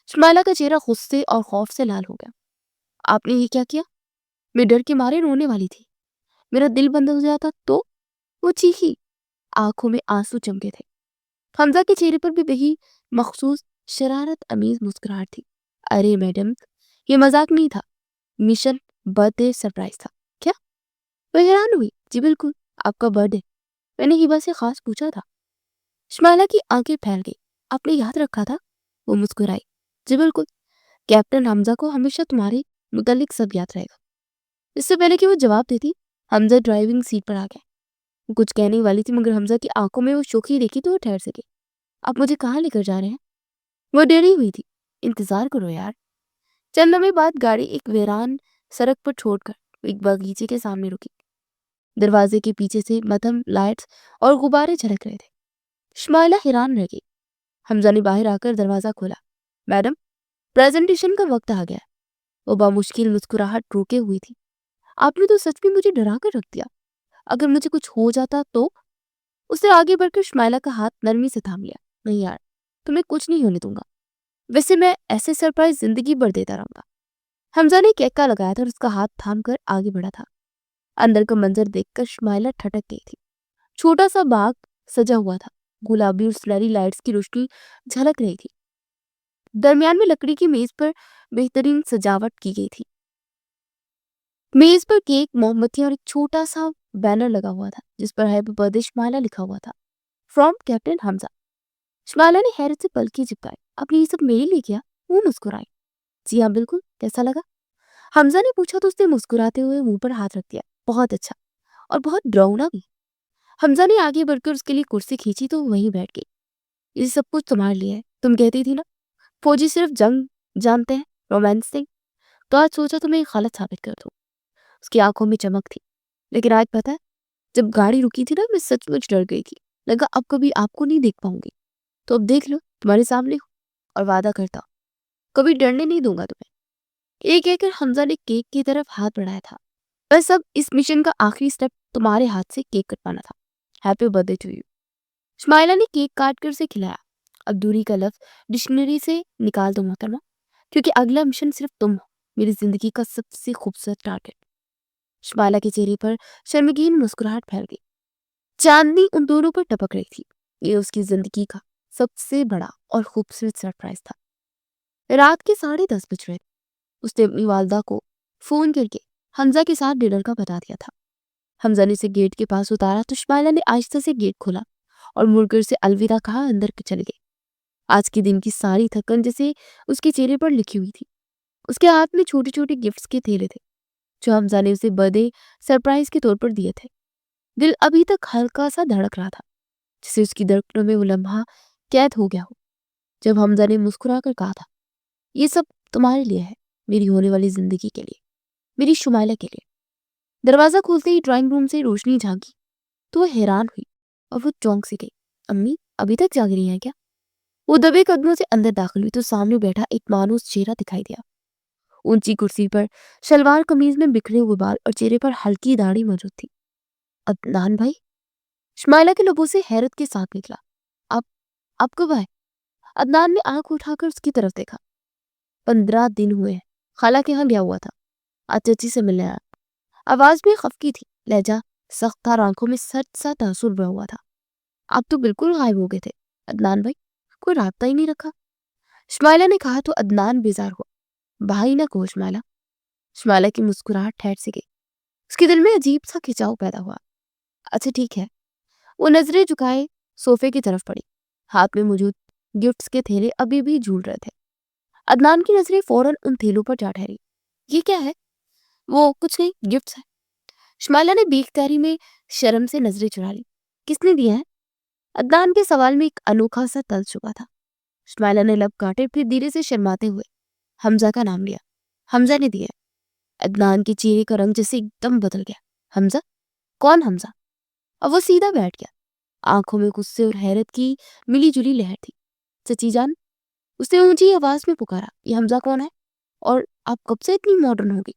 شمائلہ کا چہرہ غصے اور خوف سے لال ہو گیا۔ آپ نے یہ کیا کیا؟ میں ڈر کے مارے رونے والی تھی، میرا دل بند ہو جاتا تو؟ وہ چیخی، آنکھوں میں آنسو چمکے تھے۔ حمزہ کے چہرے پر بھی وہی مخصوص شرارت امیز مسکراہٹ تھی۔ ارے میڈم، یہ مذاق نہیں تھا، مشن برتھ ڈے سرپرائز تھا۔ کیا؟ وہ حیران ہوئی۔ جی بالکل، آپ کا برتھ ڈے، میں نے ہبا سے خاص پوچھا تھا۔ شمائلہ کی آنکھیں پھیل گئی۔ آپ نے یاد رکھا تھا؟ وہ مسکرائی۔ جی بالکل، کیپٹن حمزہ کو ہمیشہ تمہارے متعلق سب یاد رہے گا۔ اس سے پہلے کہ وہ جواب دیتی، حمزہ ڈرائیونگ سیٹ پر آ گیا۔ وہ کچھ کہنے والی تھی مگر حمزہ کی آنکھوں میں وہ شوخی دیکھی تو وہ ٹھہر سکے۔ آپ مجھے کہاں لے کر جا رہے ہیں؟ وہ ڈری ہوئی تھی۔ انتظار کرو یار۔ چند لمحے بعد گاڑی ایک ویران سڑک پر چھوڑ کر ایک باغیچے کے سامنے رکی۔ دروازے کے پیچھے سے مدھم لائٹس اور غبارے جھلک رہے تھے۔ شمائلہ حیران رہ گئی۔ حمزہ نے باہر آ کر دروازہ کھولا۔ میڈم، پریزنٹیشن کا وقت آ گیا۔ وہ بامشکل مسکراہٹ روکے ہوئی تھی۔ آپ نے تو سچ میں مجھے ڈرا کر رکھ دیا۔ اگر مجھے کچھ ہو جاتا تو؟ اس نے آگے بڑھ کر شمائلہ کا ہاتھ نرمی سے تھام لیا۔ نہیں یار، تمہیں کچھ نہیں ہونے دوں گا، ویسے میں ایسے سرپرائز زندگی بھر دیتا رہوں گا۔ حمزہ نے کیکا لگایا تھا اور اس کا ہاتھ تھام کر آگے بڑھا تھا۔ اندر کا منظر دیکھ کر شمائلہ ٹھٹک گئی تھی۔ چھوٹا سا باغ سجا ہوا تھا، گلابی اور سنہری لائٹس کی روشنی جھلک رہی تھی۔ درمیان میں لکڑی کی میز پر بہترین سجاوٹ کی گئی تھی۔ میز پر کیک، موم بتیاں اور ایک چھوٹا سا بینر لگا ہوا تھا جس پر ہیپی برتھ ڈے شمائلہ لکھا ہوا تھا، فرام کیپٹن حمزہ۔ شمائلہ نے حیرت سے پلکی جھپکائی۔ آپ نے یہ سب میرے لیے کیا؟ وہ مسکرائی۔ جی ہاں بالکل، کیسا لگا؟ حمزہ نے پوچھا تو اس نے مسکراتے ہوئے منہ پر ہاتھ رکھ دیا۔ بہت اچھا، اور بہت ڈراؤنا بھی۔ حمزہ نے آگے بڑھ کر اس کے لیے کرسی کھینچی تو وہیں بیٹھ گئی۔ یہ سب کچھ تمہارے لیے ہے، تم کہتی تھی نا فوجی صرف جنگ جانتے ہیں، رومانس نہیں، تو آج سوچا تمہیں غلط ثابت کر دوں۔ اس کی آنکھوں میں چمک تھی۔ لیکن آج پتہ ہے، جب گاڑی رکی تھی نا میں سچ مچ ڈر گئی تھی، لگا اب کبھی آپ کو نہیں دیکھ پاؤں گی، تو اب دیکھ لو تمہارے سامنے ہوں، اور وعدہ کرتا ہوں کبھی ڈرنے نہیں دوں گا تمہیں۔ یہ کہہ کر حمزہ نے کیک کی طرف ہاتھ بڑھایا تھا۔ بس اب اس مشن کا آخری سٹیپ تمہارے ہاتھ سے کیک کٹوانا تھا۔ Happy birthday to you. Shumaila نے کیک کاٹ کر اسے کھلایا۔ اب دوری کا لفظ ڈکشنری سے نکال دو محترمہ، کیونکہ اگلا مشن صرف تم ہو، میری زندگی کا سب سے خوبصورت ٹارگٹ۔ شمائلہ کے چہرے پر شرمگین مسکراہٹ پھیل گئی۔ چاندنی ان دونوں پر ٹپک رہی تھی۔ یہ اس کی زندگی کا سب سے بڑا اور خوبصورت سرپرائز تھا۔ رات کے 10:30 بج رہے تھے۔ اس نے اپنی والدہ کو فون کر کے حمزہ کے ساتھ ڈنر کا بتا دیا تھا۔ حمزہ نے اسے گیٹ کے پاس اتارا تو شمائلہ نے آہستہ سے گیٹ کھولا اور مڑ کر اسے الوداع کہا، اندر چل گئی۔ آج کے دن کی ساری تھکن جیسے اس کے چہرے پر لکھی ہوئی تھی۔ اس کے ہاتھ میں چھوٹے چھوٹے گفٹس کے تھیلے تھے جو حمزہ نے اسے برتھ ڈے سرپرائز کے طور پر دیے تھے۔ دل ابھی تک ہلکا سا دھڑک رہا تھا، جسے اس کی دھڑکنوں میں وہ لمحہ قید ہو گیا ہو جب حمزہ نے مسکرا کر کہا تھا، یہ سب تمہارے لیے ہے، میری ہونے والی زندگی کے لیے، میری شمائلہ کے لیے۔ دروازہ کھولتے ہی ڈرائنگ روم سے روشنی جھانکی تو وہ حیران ہوئی اور وہ چونک سے گئی۔ امی ابھی تک جاگ رہی ہیں کیا؟ وہ دبے قدموں سے اندر داخل ہوئی تو سامنے بیٹھا ایک مانوس چہرہ دکھائی دیا۔ اونچی کرسی پر شلوار قمیض میں بکھرے ہوئے بال اور چہرے پر ہلکی داڑھی موجود تھی۔ عدنان بھائی؟ شمائلہ کے لبوں سے حیرت کے ساتھ نکلا۔ آپ آپ کب آئے؟ عدنان نے آنکھ اٹھا کر اس کی طرف دیکھا۔ 15 دن ہوئے ہیں، خالہ کے یہاں گیا ہوا تھا، آج چچی سے ملنے آیا۔ آواز بھی خفقی تھی، لہجہ سخت تھا اور آنکھوں میں سچ سا تاثر بھرا ہوا تھا۔ آپ تو بالکل غائب ہو گئے تھے عدنان بھائی، کوئی رابطہ ہی نہیں رکھا۔ شمائلہ نے کہا تو عدنان بیزار ہوا۔ بھائی نہ کہو شمائلہ۔ شمائلہ کی مسکراہٹ ٹھہر سی گئی، اس کے دل میں عجیب سا کھچاؤ پیدا ہوا۔ اچھا ٹھیک ہے۔ وہ نظریں جھکائے صوفے کی طرف پڑی، ہاتھ میں موجود گفٹس کے تھیلے ابھی بھی جھول رہے تھے۔ عدنان کی نظریں فوراً ان تھیلوں پر جا ٹھہری۔ یہ کیا ہے؟ وہ کچھ نہیں، گفٹس ہیں۔ شمائلہ نے بے اختیاری میں شرم سے نظریں چرا لی۔ کس نے دیا ہے؟ عدنان کے سوال میں ایک انوکھا سا طرز چھپا تھا۔ شمائلہ نے لب کاٹے، پھر دھیرے سے شرماتے ہوئے حمزہ کا نام لیا۔ حمزہ نے دیا ہے۔ عدنان کے چہرے کا رنگ جیسے ایک دم بدل گیا۔ حمزہ؟ کون حمزہ؟ اب وہ سیدھا بیٹھ گیا، آنکھوں میں غصے اور حیرت کی ملی جلی لہر تھی۔ چچی جان، اس نے اونچی آواز میں پکارا، یہ حمزہ کون ہے؟ اور آپ کب سے اتنی ماڈرن ہوگی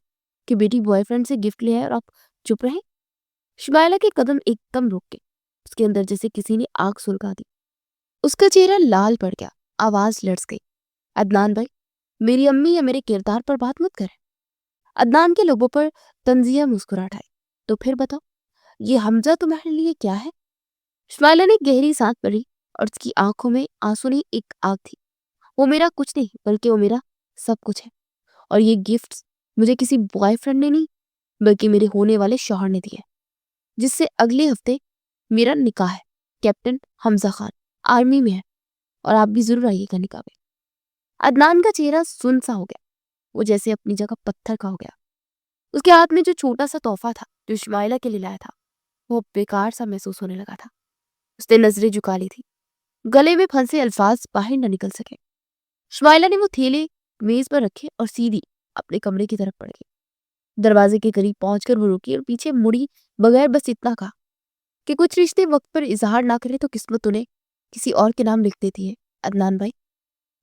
کہ بیٹی بوائے فرینڈ سے گفٹ لیا ہے اور آپ چپ رہے؟ شمائلہ کے قدم ایک دم رک گئے، اس کے اندر جیسے کسی نے آگ سلگا دی۔ اس کا چہرہ لال پڑ گیا، آواز لرز گئی۔ عدنان بھائی، میری امی یا میرے کردار پر بات مت کریں۔ عدنان کے لبوں پر طنزیہ مسکراہٹ آئی۔ تو پھر بتاؤ، یہ حمزہ تمہارے لیے کیا ہے؟ شمائلہ نے گہری سانس بھری اور اس کی آنکھوں میں آنسو نہیں، ایک آگ تھی۔ وہ میرا کچھ نہیں، بلکہ وہ میرا سب کچھ ہے۔ اور یہ گفٹس مجھے کسی بوائے فرینڈ نے نہیں، بلکہ میرے ہونے والے شوہر نے دیے، جس سے اگلے ہفتے میرا نکاح ہے۔ کیپٹن حمزہ خان آرمی میں ہے، اور آپ بھی ضرور آئیے گا نکاح میں۔ عدنان کا چہرہ سن سا ہو گیا، وہ جیسے اپنی جگہ پتھر کا ہو گیا۔ اس کے ہاتھ میں جو چھوٹا سا تحفہ تھا جو شمائلہ کے لیے لایا تھا، وہ بیکار سا محسوس ہونے لگا تھا۔ اس نے نظریں جھکا لی تھی، گلے میں پھنسے الفاظ باہر نہ نکل سکے۔ شمائلہ نے وہ تھیلے میز پر رکھے اور سیدھی اپنے کمرے کی طرف بڑھ گئی۔ دروازے کے قریب پہنچ کر وہ رکی اور پیچھے مڑی بغیر بس اتنا کہا کہ کچھ رشتے وقت پر اظہار نہ کرے تو قسمت انہیں کسی اور کے نام لکھ دیتی ہے عدنان بھائی۔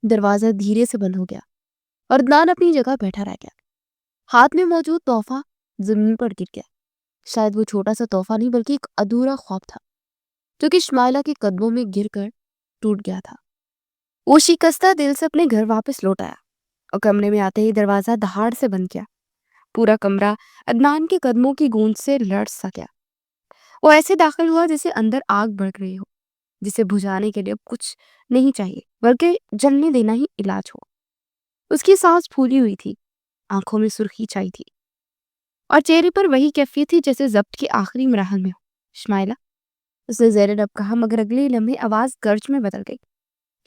دروازہ دھیرے سے بند ہو گیا اور عدنان اپنی جگہ بیٹھا رہ گیا۔ ہاتھ میں موجود تحفہ زمین پر گر گیا۔ شاید وہ چھوٹا سا تحفہ نہیں، بلکہ ایک ادھورا خواب تھا جو کہ شمائلہ کے قدموں میں گر کر ٹوٹ گیا تھا۔ وہ شکستہ دل سے اپنے گھر واپس لوٹ آیا اور کمرے میں آتے ہی دروازہ دھاڑ سے بند کیا۔ پورا کمرہ عدنان کے قدموں کی گونج سے لرز سا گیا۔ وہ ایسے داخل ہوا جیسے اندر آگ بڑھ رہی ہو، جسے بجھانے کے لیے اب کچھ نہیں چاہیے بلکہ جلنے دینا ہی علاج ہو۔ اس کی سانس پھولی ہوئی تھی، آنکھوں میں سرخی چھائی تھی اور چہرے پر وہی کیفیت تھی جیسے ضبط کے آخری مراحل میں ہو۔ شمائلہ، اس نے زیر لب کہا، مگر اگلے لمحے آواز گرج میں بدل گئی۔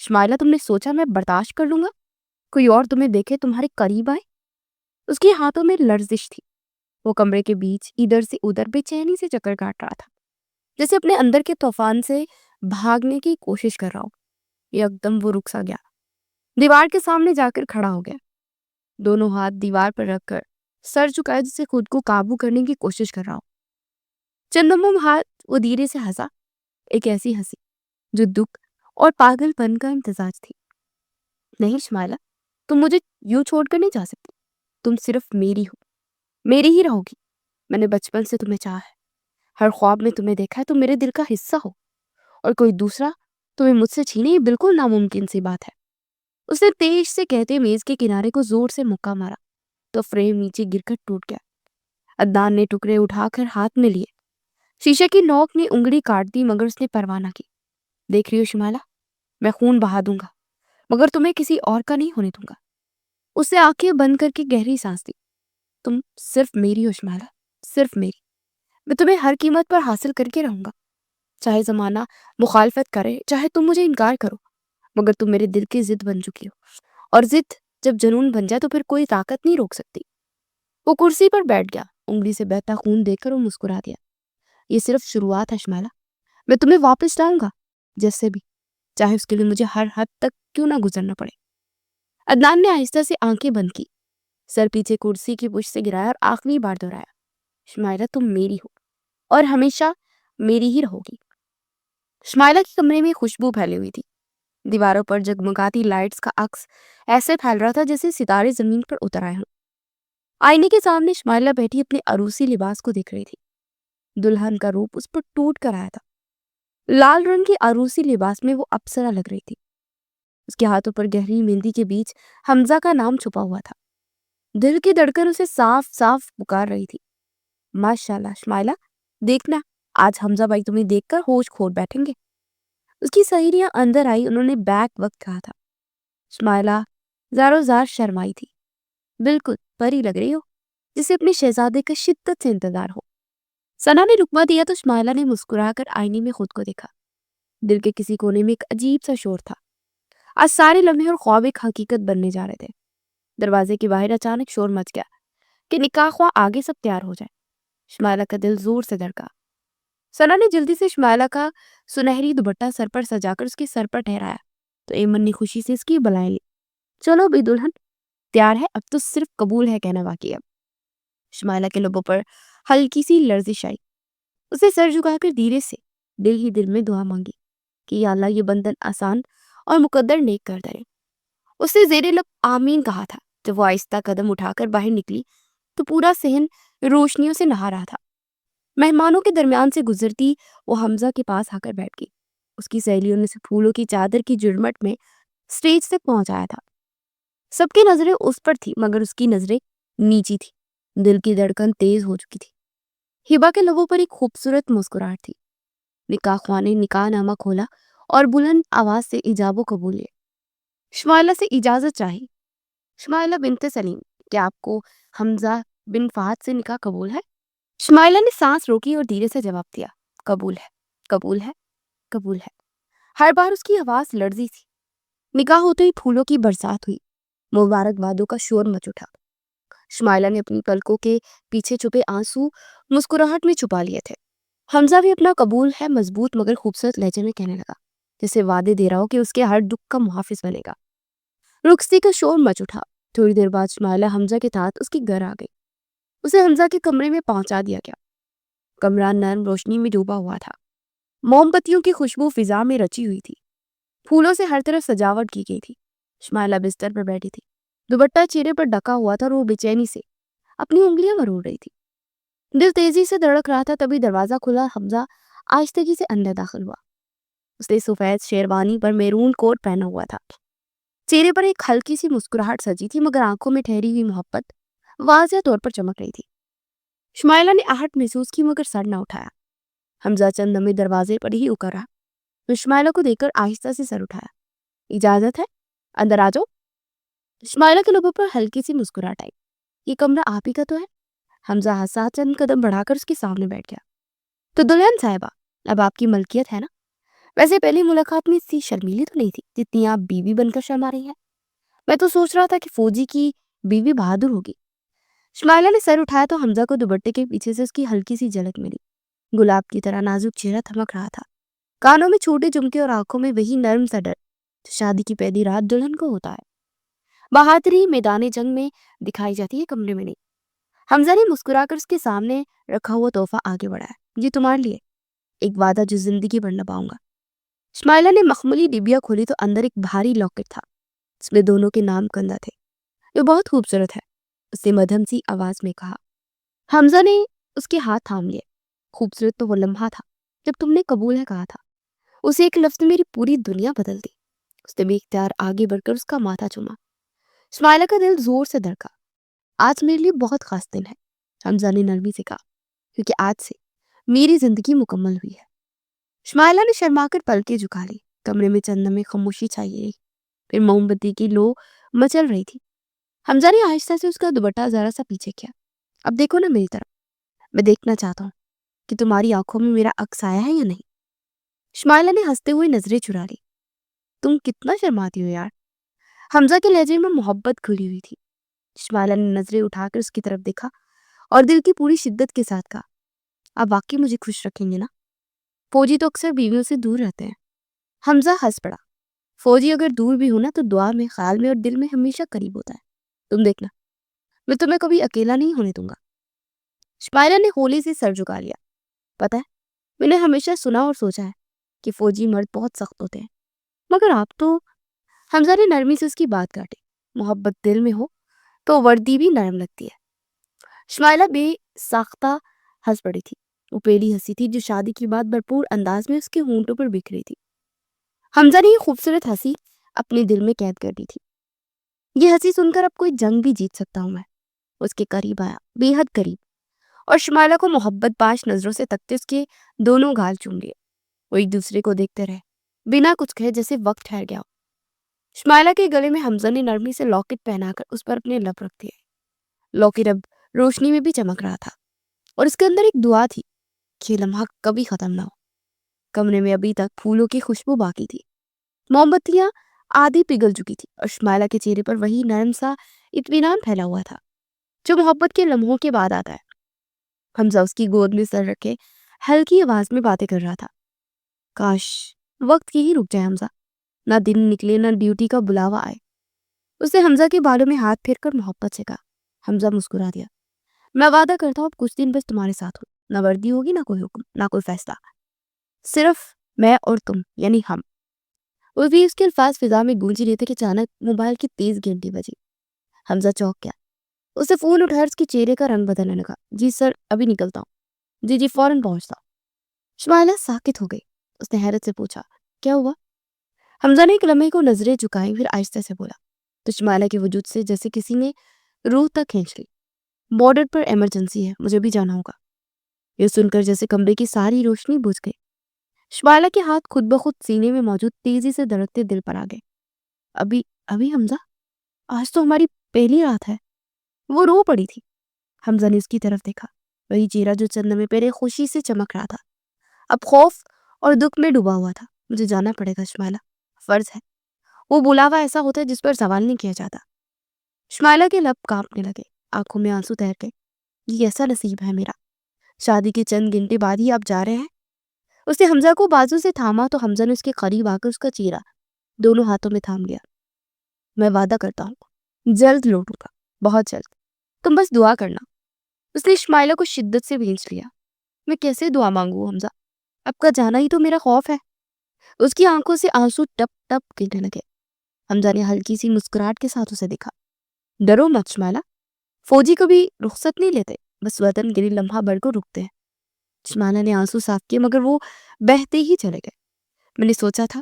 شمائلہ، تم نے سوچا میں برداشت کر لوں گا کوئی اور تمہیں دیکھے تمہارے قریب آئے؟ اس کے ہاتھوں میں لرزش تھی، وہ کمرے کے بیچ ادھر سے ادھر بے چینی سے چکر کاٹ رہا تھا، جیسے اپنے اندر کے طوفان سے بھاگنے کی کوشش کر رہا ہو۔ یکدم وہ رک سا گیا، دیوار کے سامنے جا کر کھڑا ہو گیا، دونوں ہاتھ دیوار پر رکھ کر سر جھکائے جسے خود کو قابو کرنے کی کوشش کر رہا ہو۔ چندموں ہاتھ وہ دھیرے سے ہنسا، ایک ایسی ہنسی جو دکھ اور پاگل پن کا امتزاج تھی۔ نہیں شمائلہ، تم مجھے یوں چھوڑ کر نہیں جا سکتی، تم صرف میری ہو، میری ہی رہو گی۔ میں نے بچپن سے تمہیں چاہا ہے، ہر خواب میں تمہیں دیکھا ہے، تم میرے دل کا حصہ ہو، اور کوئی دوسرا تمہیں مجھ سے چھینے یہ بالکل ناممکن سی بات ہے۔ اس نے تیز سے کہتے میز کے کنارے کو زور سے مکہ مارا تو فریم نیچے گر کر ٹوٹ گیا۔ عدنان نے ٹکڑے اٹھا کر ہاتھ میں لیے، شیشے کی نوک نے انگلی کاٹ دی مگر اس نے پرواہ نہ کی۔ دیکھ رہی ہو شمائلہ، میں خون بہا دوں گا مگر تمہیں کسی اور کا نہیں ہونے دوں گا۔ اس نے آنکھیں بند کر کے گہری سانس لی۔ تم صرف میری ہو شمائلہ، صرف میری۔ میں تمہیں ہر قیمت پر حاصل کر کے رہوں گا، چاہے زمانہ مخالفت کرے، چاہے تم مجھے انکار کرو، مگر تم میرے دل کی ضد بن چکی ہو، اور ضد جب جنون بن جائے تو پھر کوئی طاقت نہیں روک سکتی۔ وہ کرسی پر بیٹھ گیا، انگلی سے بہتا خون دیکھ کر وہ مسکرا دیا۔ یہ صرف شروعات ہے شمائلہ، میں تمہیں واپس لاؤں گا جیسے بھی، چاہے اس کے لیے مجھے ہر حد تک کیوں نہ گزرنا پڑے۔ عدنان نے آہستہ سے آنکھیں بند کی، سر پیچھے کرسی کی پشت سے گرایا اور آخری بار دہرایا، شمائلہ تم میری ہو اور ہمیشہ میری ہی رہو گی۔ شمائلہ کے کمرے میں خوشبو پھیلی ہوئی تھی، دیواروں پر جگمگاتی لائٹس کا عکس ایسے پھیل رہا تھا جیسے ستارے زمین پر اتر آئے ہوں۔ آئینے کے سامنے شمائلہ بیٹھی اپنے عروسی لباس کو دیکھ رہی تھی۔ دلہن کا روپ اس پر ٹوٹ کر آیا تھا۔ لال رنگ کی عروسی لباس میں وہ اپسرا لگ رہی تھی۔ اس کے ہاتھوں پر گہری مہندی کے بیچ حمزہ کا نام چھپا ہوا تھا۔ دل کی دھڑکن اسے صاف صاف پکار رہی تھی، ماشاءاللہ شمائلہ، دیکھنا آج حمزہ بھائی تمہیں دیکھ کر ہوش کھو بیٹھیں گے۔ اس کی سہیلیاں اندر آئی، انہوں نے بیک وقت کہا تھا۔ شمائلہ زارو زار شرمائی تھی۔ بالکل پری لگ رہی ہو، جسے اپنے شہزادے کا شدت سے انتظار ہو۔ ثنا نے رکما دیا تو شمائلہ نے مسکرا کر آئینے میں خود کو دیکھا۔ دل کے کسی کونے میں ایک عجیب سا شور تھا۔ آج سارے لمحے اور خواب ایک حقیقت بننے جا رہے تھے۔ دروازے کے باہر اچانک شور مچ گیا کہ نکاح خواہ آگے سب تیار ہو جائے۔ شمائلہ کا دل زور سے دھڑکا۔ ثنا نے جلدی سے شمائلہ کا سنہری دوپٹہ سر پر سجا کر اس کے سر پر ٹھہرایا تو ایمن نے خوشی سے اس کی بلائیں لی۔ چلو بھی دلہن تیار ہے، اب تو صرف قبول ہے کہنا باقی ہے۔ شمائلہ کے لبوں پر ہلکی سی لرزش آئی۔ اسے سر جھکا کر دھیرے سے دل ہی دل میں دعا مانگی کہ یا اللہ یہ بندھن آسان اور مقدر نیک کر دے۔ اس نے زیر لب آمین کہا تھا۔ جب وہ آہستہ قدم اٹھا کر باہر نکلی تو پورا صحن روشنیوں سے نہا رہا تھا۔ مہمانوں کے درمیان سے گزرتی وہ حمزہ کے پاس آ کر بیٹھ گئی۔ اس کی سہیلیوں نے اسے پھولوں کی چادر کی جرمٹ میں سٹیج تک پہنچایا تھا۔ سب کی نظریں اس پر تھی مگر اس کی نظریں نیچی تھی۔ دل کی دھڑکن تیز ہو چکی تھی۔ ہبا کے لبوں پر ایک خوبصورت مسکراہٹ تھی۔ نکاح خواہ نے نکاح نامہ کھولا اور بلند آواز سے ایجاب و قبول لیے۔ شمائلہ سے اجازت چاہی۔ شمائلہ بنت سلیم، کیا آپ کو حمزہ بن فہد سے نکاح قبول ہے؟ شمائلہ نے سانس روکی اور دھیرے سے جواب دیا، قبول ہے، قبول ہے، قبول ہے۔ ہر بار اس کی آواز لرزی تھی۔ نکاح ہوتے ہی پھولوں کی برسات ہوئی، مبارکبادوں کا شور مچ اٹھا۔ شمائلہ نے اپنی پلکوں کے پیچھے چھپے آنسو مسکراہٹ میں چھپا لیے تھے۔ حمزہ بھی اپنا قبول ہے مضبوط مگر خوبصورت لہجے میں کہنے لگا، جیسے وعدے دے رہا ہو کہ اس کے ہر دکھ کا محافظ بنے گا۔ رخصتی کا شور مچ اٹھا۔ تھوڑی دیر بعد شمائلہ حمزہ کے ساتھ اس کے گھر آ گئی۔ اسے حمزہ کے کمرے میں پہنچا دیا گیا۔ کمرہ نرم روشنی میں ڈوبا ہوا تھا۔ موم بتیوں کی خوشبو فضا میں رچی ہوئی تھی۔ پھولوں سے ہر طرف سجاوٹ کی گئی تھی۔ شمائلہ بستر پر بیٹھی تھی، دوپٹہ چہرے پر ڈھکا ہوا تھا اور وہ بے چینی سے اپنی انگلیاں مروڑ رہی تھی۔ دل تیزی سے دھڑک رہا تھا، تبھی دروازہ کھلا۔ حمزہ آہستگی سے اندر داخل ہوا۔ اس نے سفید شیروانی پر میرون کوٹ پہنا ہوا تھا۔ چہرے پر ایک ہلکی سی مسکراہٹ سجی تھی مگر آنکھوں میں ٹھہری ہوئی محبت واضح طور پر چمک رہی تھی۔ شمائلہ نے آہٹ محسوس کی مگر سر نہ اٹھایا۔ حمزہ چند لمحے دروازے پر ہی اکر رہا۔ تو شمائلہ کو دیکھ کر آہستہ سے سر اٹھایا، اجازت ہے، اندر آ جاؤ۔ شمائلہ کے لبوں پر ہلکی سی مسکراہٹ آئی، یہ کمرہ آپ ہی کا تو ہے؟ حمزہ ہنسا، چند قدم بڑھا کر اس کے سامنے بیٹھ گیا۔ تو دلہن صاحبہ اب آپ کی ملکیت ہے نا؟ ویسے پہلی ملاقات میں اتنی شرمیلی تو نہیں تھی جتنی آپ بیوی بن کر شرما رہی ہیں۔ میں تو سوچ رہا تھا کہ فوجی کی بیوی بہادر ہوگی۔ شمائلہ نے سر اٹھایا تو حمزہ کو دوپٹے کے پیچھے سے اس کی ہلکی سی جھلک ملی۔ گلاب کی طرح نازک چہرہ تھمک رہا تھا، کانوں میں چھوٹے جھمکے اور آنکھوں میں وہی نرم سا ڈر جو شادی کی پہلی رات دلہن کو ہوتا ہے۔ بہادری میدان جنگ میں دکھائی جاتی ہے، کمرے میں نہیں۔ حمزہ نے مسکرا کر اس کے سامنے رکھا ہوا تحفہ آگے بڑھایا، یہ تمہارے لیے، ایک وعدہ جو زندگی بھر نبھاؤں گا۔ شمائلہ نے مخملی ڈبیا کھولی تو اندر ایک بھاری لاکٹ تھا، اس میں دونوں کے نام کندہ تھے۔ یہ بہت خوبصورت ہے، اس نے مدھم سی آواز میں کہا۔ حمزہ نے اس کے ہاتھ تھام لیے۔ خوبصورت تو وہ لمحہ تھا جب تم نے قبول ہے کہا تھا، اسے ایک لفظ میں میری پوری دنیا بدل دی۔ اس نے بے اختیار آگے بڑھ کر اس کا ماتھا چوما۔ شمائلہ کا دل زور سے دھڑکا۔ آج میرے لیے بہت خاص دن ہے، حمزہ نے نرمی سے کہا، کیونکہ آج سے میری زندگی مکمل ہوئی ہے۔ شمائلہ نے شرما کر پلکیں جھکا لی۔ کمرے میں چند لمحے خاموشی چھائی رہی، پھر موم بتی کی لو مچل رہی تھی۔ حمزہ نے آہستہ سے اس کا دوپٹہ ذرا سا پیچھے کیا۔ اب دیکھو نا میری طرف، میں دیکھنا چاہتا ہوں کہ تمہاری آنکھوں میں میرا عکس آیا ہے یا نہیں۔ شمائلہ نے ہنستے ہوئے نظریں چرا لی۔ تم کتنا شرماتی ہو یار۔ حمزہ کے لہجے میں محبت کھلی ہوئی تھی۔ شمائلہ نے نظریں اٹھا کر اس کی طرف دیکھا اور دل کی پوری شدت کے ساتھ کہا، آپ واقعی مجھے خوش رکھیں گے نا؟ فوجی تو اکثر بیویوں سے دور رہتے ہیں۔ حمزہ ہنس پڑا، فوجی اگر دور بھی ہونا تو دعا میں، خیال میں اور دل میں ہمیشہ قریب ہوتا ہے۔ تم دیکھنا، میں تمہیں کبھی اکیلا نہیں ہونے دوں گا۔ شمائلہ نے ہولی سے سر جھکا لیا۔ پتہ ہے، میں نے ہمیشہ سنا اور سوچا ہے کہ فوجی مرد بہت سخت ہوتے ہیں، مگر آپ تو… حمزہ نے نرمی سے اس کی بات کاٹی۔ محبت دل میں ہو تو وردی بھی نرم لگتی ہے۔ شمائلہ بے ساختہ ہنس پڑی تھی. وہ پہلی ہنسی تھی جو شادی کے بعد بھرپور انداز میں اس کے ہونٹوں پر بکھری تھی. حمزہ نے یہ خوبصورت ہنسی اپنے دل میں قید کر دی تھی. یہ ہنسی سن کر اب کوئی جنگ بھی جیت سکتا ہوں میں. اس کے قریب آیا, بے حد قریب, اور شمائلہ کو محبت باش نظروں سے تکتے اس کے دونوں گال چوم لیے. وہ ایک دوسرے کو دیکھتے رہے, بنا کچھ کہے, جیسے وقت ٹھہر گیا ہو. شمائلہ کے گلے میں حمزہ نے نرمی سے لاکٹ پہنا کر اس پر اپنے لب رکھ دیے. لاکٹ اب روشنی میں بھی چمک رہا تھا, اور اس کے اندر ایک دعا تھی کہ یہ لمحہ کبھی ختم نہ ہو. کمرے میں ابھی تک پھولوں کی خوشبو باقی تھی. موم بتیاں آدھی پگھل چکی تھی, اور شمائلہ کے چہرے پر وہی نرم سا اطمینان پھیلا ہوا تھا جو محبت کے لمحوں کے بعد آتا ہے. حمزہ اس کی گود میں سر رکھے ہلکی آواز میں باتیں کر رہا تھا. کاش وقت یہی رک جائے حمزہ, نہ دن نکلے نہ ڈیوٹی کا بلاوا آئے. اس نے حمزہ کے بالوں میں ہاتھ پھیر کر محبت سے کہا. حمزہ مسکرا دیا. میں وعدہ کرتا ہوں اب کچھ دن بس تمہارے ساتھ ہوں. نہ وردی ہوگی, نہ کوئی حکم, نہ کوئی فیصلہ, صرف میں اور تم, یعنی ہم. وہ بھی اس کے الفاظ فضا میں گونج رہے تھے کہ اچانک موبائل کی تیز گھنٹی بجی. حمزہ چونک گیا. اسے فون اٹھا اس کے چہرے کا رنگ بدلنے لگا. جی سر, ابھی نکلتا ہوں. جی جی, فوراً پہنچتا. شمائلہ ساکت ہو گئی. اس نے حیرت سے پوچھا, کیا ہوا؟ حمزہ نے ایک لمحے کو نظریں جھکائیں, پھر آہستہ سے بولا. تو شمائلہ کے وجود سے جیسے کسی نے روح تک کھینچ لی. بارڈر پر ایمرجنسی ہے, مجھے بھی جانا ہوگا. یہ سن کر جیسے کمرے کی ساری روشنی بجھ گئی. شمائلہ کے ہاتھ خود بخود سینے میں موجود تیزی سے دھڑکتے دل پر آ گئے. ابھی حمزہ, آج تو ہماری پہلی رات ہے. وہ رو پڑی تھی. حمزہ نے اس کی طرف دیکھا. وہی چہرہ جو چند لمحے پہلے خوشی سے چمک رہا تھا, اب خوف اور دکھ میں ڈوبا ہوا تھا. مجھے جانا پڑے گا شمائلہ, فرض ہے. وہ بلاوا ایسا ہوتا ہے جس پر سوال نہیں کیا جاتا. شمائلہ کے لب کانپنے لگے, آنکھوں میں آنسو تیر گئے. یہ ایسا نصیب ہے میرا, شادی کے چند گھنٹے بعد ہی آپ جا رہے ہیں. اس نے حمزہ کو بازو سے تھاما تو حمزہ نے اس کے قریب آ کر اس کا چہرہ دونوں ہاتھوں میں تھام لیا. میں وعدہ کرتا ہوں جلد لوٹوں گا, بہت جلد. تم بس دعا کرنا. اس نے شمائلہ کو شدت سے بھینچ لیا. میں کیسے دعا مانگوں حمزہ, اب کا جانا ہی تو میرا خوف ہے. اس کی آنکھوں سے آنسو ٹپ ٹپ گرنے لگے. حمزہ نے ہلکی سی مسکراہٹ کے ساتھ اسے دیکھا. ڈرو مت شمائلہ, فوجی کبھی رخصت نہیں لیتے, بس وطن کے لیے لمحہ بڑھ کر رکتے ہیں. شمائلہ نے آنسو صاف کیے, مگر وہ بہتے ہی چلے گئے. میں نے سوچا تھا